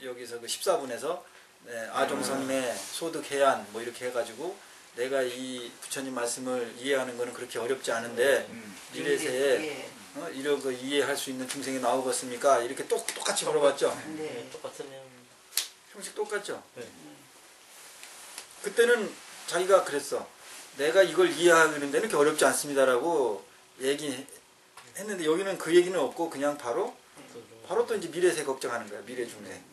S1: 여기서 그 14분에서 아종성내 소득 해안 뭐 이렇게 해가지고 내가 이 부처님 말씀을 이해하는 거는 그렇게 어렵지 않은데 미래세에
S5: 예.
S1: 이런 거 이해할 수 있는 중생이 나오겠습니까? 이렇게 똑같이 물어봤죠.
S5: 네.
S3: 똑같은 내용.
S1: 형식 똑같죠.
S3: 네.
S1: 그때는 자기가 그랬어. 내가 이걸 이해하는 데는 그렇게 어렵지 않습니다라고 얘기했는데 여기는 그 얘기는 없고 그냥 바로 또 이제 미래세 걱정하는 거야. 미래 중생.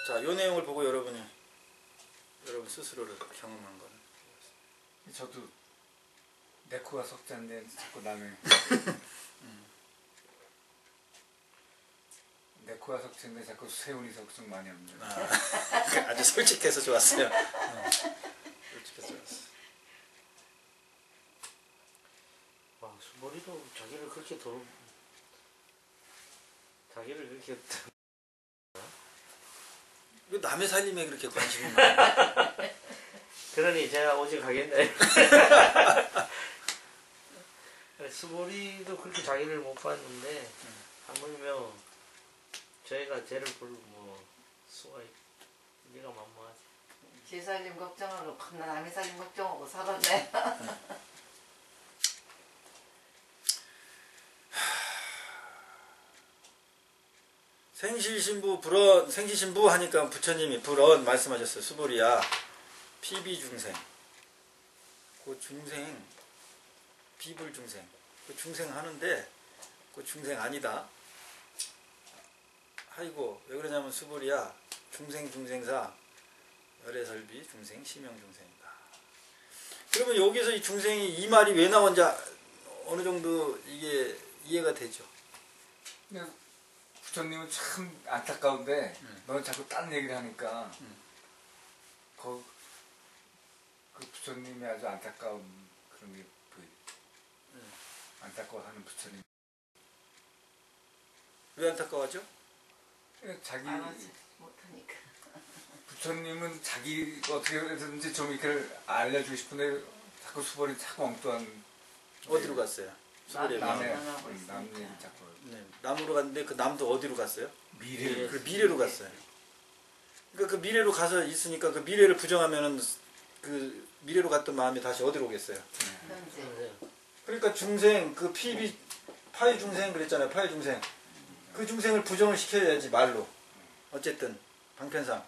S1: 자, 이 내용을 보고 여러분 스스로를 경험한 거는
S2: 저도 내 코가 석자인데 자꾸 남의 내 코가 석자인데 자꾸 세운이 석정 많이 합니다.
S1: 아주 솔직해서 좋았어요. 솔직해서 좋았어.
S3: 와, 수보리도 자기를 그렇게
S1: 왜 남의 살림에 그렇게 관심이 많아?
S3: 그러니 제가 오직 가겠네. 수보리도 그렇게 자기를 못 봤는데 하물며 저희가 쟤를 부를 수가 리가 만무하지.
S5: 제 살림 걱정하고 남의 살림 걱정하고 살았네.
S1: 생시신부 하니까 부처님이 불언 말씀하셨어요. 수보리야 피비중생 그 중생 비불중생 그 중생 하는데 그 중생 아니다. 아이고 왜 그러냐면 수보리야 중생사 열애설비 중생 심형중생이다. 그러면 여기서 이 중생이 이 말이 왜 나온지 어느 정도 이게 이해가 되죠.
S2: 부처님은 참 안타까운데 너는 자꾸 딴 얘기를 하니까 그 부처님이 아주 안타까운 그런 게 보여. 안타까워하는 부처님.
S1: 왜 안타까워하죠?
S2: 자기
S5: 안 하지 못하니까.
S2: 부처님은 자기 어떻게 해서든지 좀 이렇게 알려주고 싶은데 자꾸 수보리 자꾸 엉뚱한
S1: 어디로 갔어요? 수보리의
S2: 남의
S5: 남 만나고 있으니까.
S2: 남 얘기 자꾸
S1: 네, 남으로 갔는데 그 남도 어디로 갔어요?
S2: 미래
S1: 그 미래로 갔어요. 그러니까 그 미래로 가서 있으니까 그 미래를 부정하면은 그 미래로 갔던 마음이 다시 어디로 오겠어요?
S5: 현재.
S1: 그러니까 중생 그 파의 중생 그랬잖아요. 파의 중생 그 중생을 부정을 시켜야지 말로. 어쨌든 방편상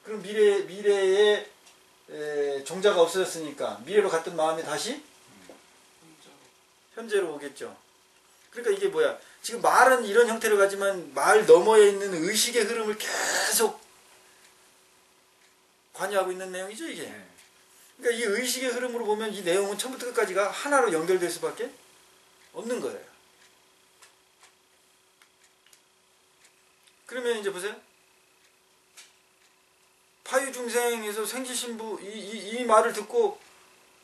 S1: 그럼 미래에 종자가 없어졌으니까 미래로 갔던 마음이 다시 현재로 오겠죠. 그러니까 이게 뭐야? 지금 말은 이런 형태를 가지만 말 너머에 있는 의식의 흐름을 계속 관여하고 있는 내용이죠, 이게.
S2: 네.
S1: 그러니까 이 의식의 흐름으로 보면 이 내용은 처음부터 끝까지가 하나로 연결될 수밖에 없는 거예요. 그러면 이제 보세요. 파유중생에서 생지신부 이 말을 듣고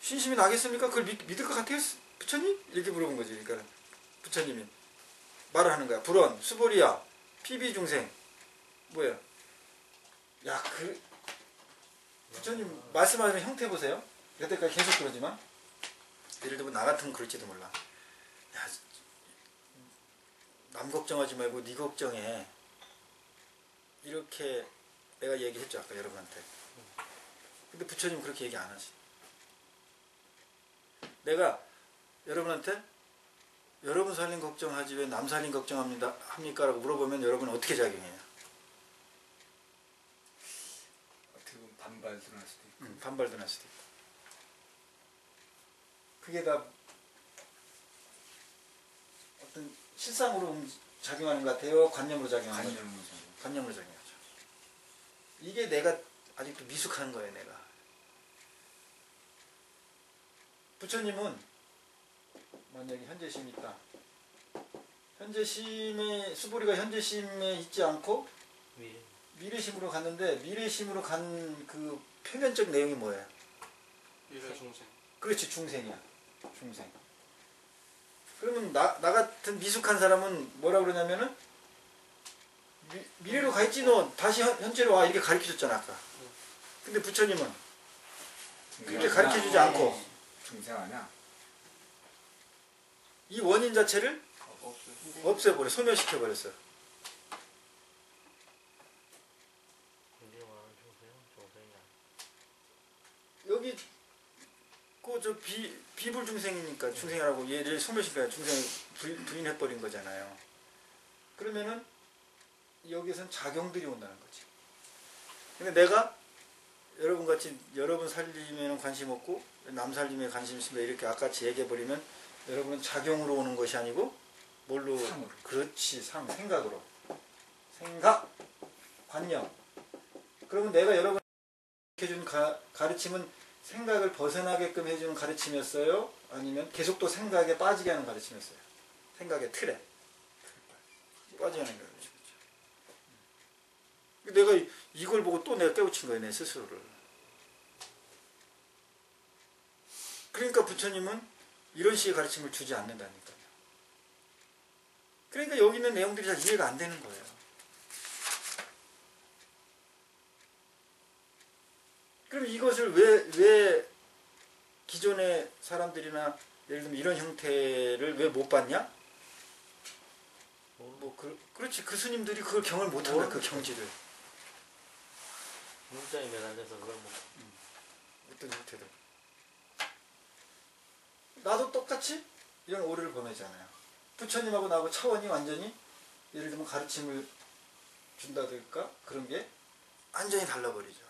S1: 신심이 나겠습니까? 그걸 믿을 것 같아요? 부처님? 이렇게 물어본 거지. 그러니까 부처님이 말을 하는 거야. 불원, 수보리야, 피비중생 뭐야? 야, 부처님 말씀하시는 형태 보세요. 여태까지 계속 그러지만 예를 들면 나 같으면 그럴지도 몰라. 야, 남 걱정하지 말고 네 걱정해. 이렇게 내가 얘기했죠, 아까 여러분한테. 근데 부처님 그렇게 얘기 안 하지. 내가 여러분한테 여러분 살림 걱정하지 왜 남 살림 합니까? 라고 물어보면 여러분 어떻게 작용해요?
S2: 어떻게 보면 반발도 날 수도 있고.
S1: 반발도 날 수도 있고. 그게 다 어떤 실상으로 작용하는 것 같아요? 관념으로 작용하는 거죠? 관념으로 작용하죠. 이게 내가 아직도 미숙한 거예요, 내가. 부처님은 만약에 현재심이 있다. 현재심의 수보리가 현재심에 있지 않고 미래심으로 갔는데 미래심으로 간 그 표면적 내용이 뭐예요?
S4: 미래 중생.
S1: 그렇지, 중생이야. 중생. 그러면 나 같은 미숙한 사람은 뭐라 그러냐면은 미래로 가 있지 너 다시 현재로 와 이렇게 가르쳐줬잖아 아까. 근데 부처님은 그렇게 가르쳐주지 않고
S2: 중생 아니야?
S1: 이 원인 자체를 없애버려, 소멸시켜버렸어요. 여기 저 비불 중생이니까 중생이라고 얘를 소멸시켜야 중생을 부인해버린 거잖아요. 그러면은 여기에선 작용들이 온다는 거지. 근데 내가 여러분같이 여러분 살림에는 관심 없고 남 살림에 관심 있습니다 이렇게 아까같이 얘기해버리면 여러분은 작용으로 오는 것이 아니고 뭘로?
S2: 상으로.
S1: 그렇지, 생각으로. 생각, 관념. 그러면 내가 여러분에게 해준 가르침은 생각을 벗어나게끔 해주는 가르침이었어요? 아니면 계속 또 생각에 빠지게 하는 가르침이었어요? 생각의 틀에 빠지게 하는 가르침이었죠. 내가 이걸 보고 또 내가 깨우친 거예요, 내 스스로를. 그러니까 부처님은 이런 식의 가르침을 주지 않는다니까요. 그러니까 여기 있는 내용들이 잘 이해가 안 되는 거예요. 그럼 이것을 왜 기존의 사람들이나 예를 들면 이런 형태를 왜 못 봤냐? 그렇지, 그 스님들이 그걸 경을 못 한 거야, 그 경지를.
S3: 문자에 매달려서 그걸 못.
S1: 어떤 형태들. 나도 똑같이 이런 오류를 범했잖아요. 부처님하고 나하고 차원이 완전히 예를 들면 가르침을 준다든가 그런 게 완전히 달라버리죠.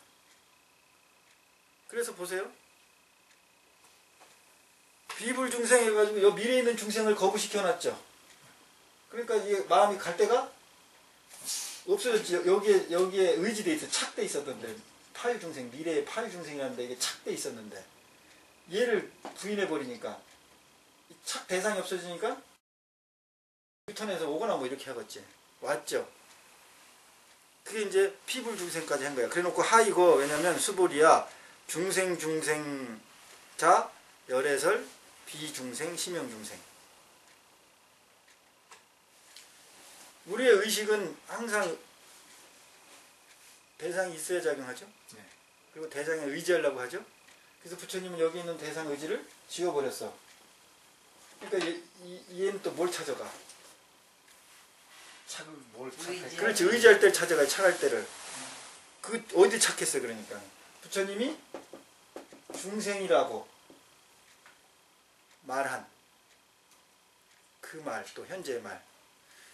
S1: 그래서 보세요. 비불중생 해가지고 여 미래에 있는 중생을 거부시켜놨죠. 그러니까 이게 마음이 갈 데가 없어졌지. 여기에 의지돼 있어. 착돼 있었던데. 파유중생, 미래의 파유중생이라는데 이게 착돼 있었는데 얘를 부인해버리니까 착 대상이 없어지니까 유턴해서 오거나 뭐 이렇게 하겠지. 왔죠. 그게 이제 피불중생까지 한 거야. 그래 놓고 하이고, 왜냐면 수보리야 중생자 열애설 비중생 심형중생. 우리의 의식은 항상 대상이 있어야 작용하죠.
S2: 네.
S1: 그리고 대상에 의지하려고 하죠. 그래서 부처님은 여기 있는 대상 의지를 지워버렸어. 그러니까 얘는 또 뭘 찾아가?
S2: 착을 뭘 착해?
S1: 그렇지, 의지할 때를 찾아가요. 착할 때를. 그 어디 착했어? 그러니까 부처님이 중생이라고 말한 그 말, 또 현재의 말.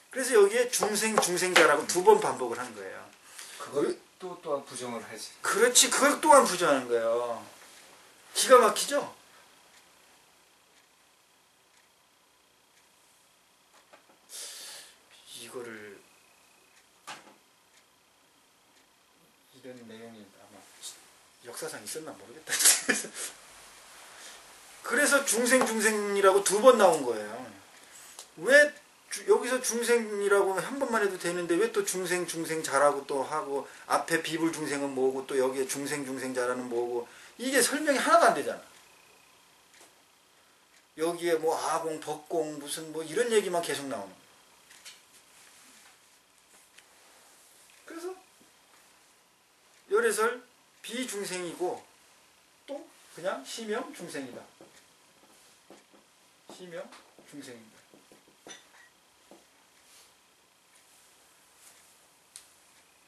S1: 그래서 여기에 중생자라고 두 번 반복을 한 거예요.
S2: 그걸 또한 부정을 하지.
S1: 그렇지, 그걸 또한 부정하는 거예요. 기가 막히죠? 역사상 있었나 모르겠다. 그래서 중생이라고 2번 나온 거예요. 왜 여기서 중생이라고 한 번만 해도 되는데 왜 또 중생 잘하고 또 하고 앞에 비불 중생은 뭐고 또 여기에 중생 잘하는 뭐고 이게 설명이 하나도 안 되잖아. 여기에 뭐 아공, 덕공 무슨 뭐 이런 얘기만 계속 나오는 거야. 그래서 열애설 비중생이고 또 그냥 시명 중생이다. 시명 중생입니다.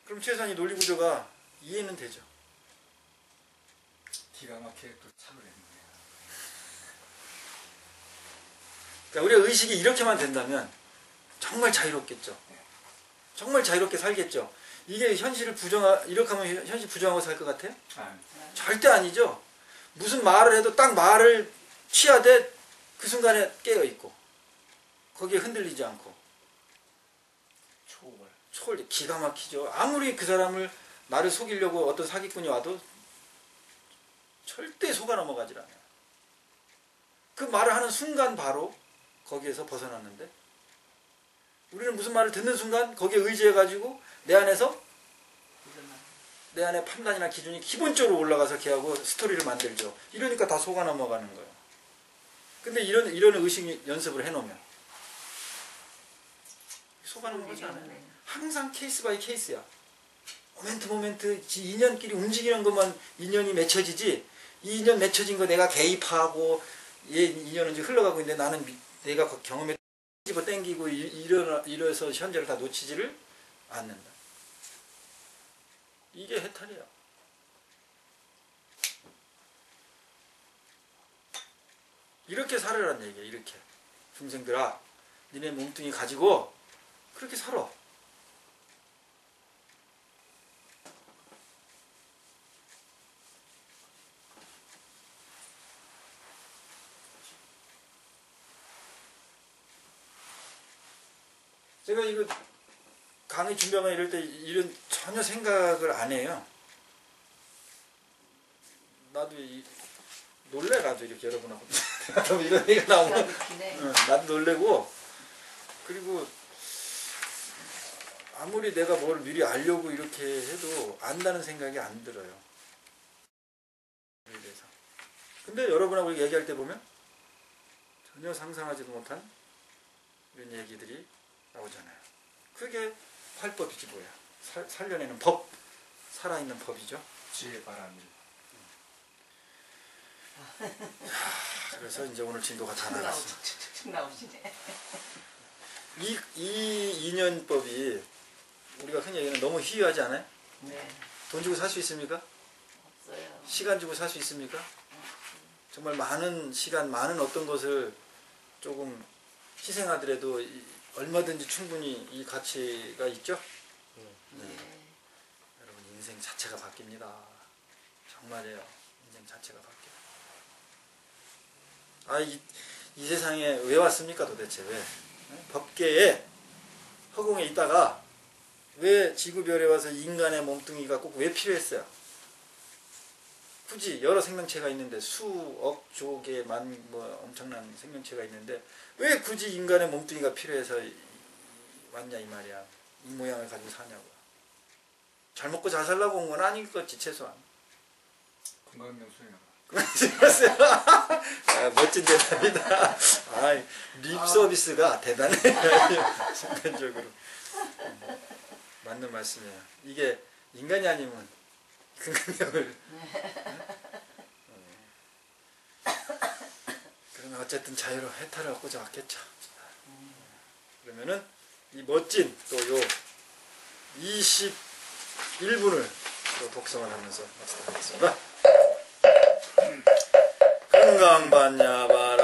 S1: 그럼 최소한 이 논리구조가 이해는 되죠.
S2: 기가 막히게 또 참을 했네요.
S1: 그러니까 우리가 의식이 이렇게만 된다면 정말 자유롭겠죠. 정말 자유롭게 살겠죠. 이게 현실을 이렇게 하면 현실 부정하고 살 것 같아요? 절대 아니죠. 무슨 말을 해도 딱 말을 취하되 그 순간에 깨어있고 거기에 흔들리지 않고 초월 기가 막히죠. 아무리 그 사람을 나를 속이려고 어떤 사기꾼이 와도 절대 속아 넘어가질 않아요. 그 말을 하는 순간 바로 거기에서 벗어났는데 우리는 무슨 말을 듣는 순간 거기에 의지해가지고 내 안에 판단이나 기준이 기본적으로 올라가서 걔하고 스토리를 만들죠. 이러니까 다 속아 넘어가는 거예요. 근데 이런 의식 연습을 해놓으면 속아 넘어가지 않아요. 항상 케이스 바이 케이스야. 모멘트 인연끼리 움직이는 것만 인연이 맺혀지지 이 인연 맺혀진 거 내가 개입하고 얘 인연은 이제 흘러가고 있는데 나는 내가 경험에 집어 땡기고 이래서 현재를 다 놓치지를 않는다. 이게 해탈이야. 이렇게 살으란 얘기야. 이렇게 중생들아 니네 몸뚱이 가지고 그렇게 살아. 제가 이거 강의 준비하면 이럴 때 이런 전혀 생각을 안 해요. 나도 놀래가지고 이렇게 여러분하고 이런 얘기가 나오면 나도 놀래고 그리고 아무리 내가 뭘 미리 알려고 이렇게 해도 안다는 생각이 안 들어요. 그래서 근데 여러분하고 얘기할 때 보면 전혀 상상하지도 못한 이런 얘기들이 나오잖아요. 그게 활법이지 뭐야. 살려내는 법, 살아있는 법이죠.
S2: 지혜 바람이.
S1: 그래서 이제 오늘 진도가 다 나갔어.
S5: 쭉쭉쭉 나오시네.
S1: 이 인연법이 우리가 흔히 얘기하는 너무 희귀하지 않아요?
S5: 네.
S1: 돈 주고 살 수 있습니까?
S5: 없어요.
S1: 시간 주고 살 수 있습니까? 정말 많은 시간, 많은 어떤 것을 조금 희생하더라도 얼마든지 충분히 이 가치가 있죠? 네. 여러분 인생 자체가 바뀝니다. 정말이에요. 인생 자체가 바뀌어요. 이 세상에 왜 왔습니까 도대체? 왜? 법계에 허공에 있다가 왜 지구별에 와서 인간의 몸뚱이가 꼭 왜 필요했어요? 굳이 여러 생명체가 있는데 수억 조개 엄청난 생명체가 있는데 왜 굳이 인간의 몸뚱이가 필요해서 왔냐 이 말이야. 이 모양을 가지고 사냐고. 잘 먹고 잘 살라고 온 건 아니겠지 최소한.
S2: 건강명수인가
S1: 봐. 멋진 대답이다. 립 서비스가 대단해. 순간적으로. 맞는 말씀이에요. 이게 인간이 아니면 건강명을. 그러면 어쨌든 자유로 해탈을 얻고자 왔겠죠. 그러면은 이 멋진 또 요 21분을 또 독성을 하면서 마치도록 하겠습니다. 건강 받냐 봐라.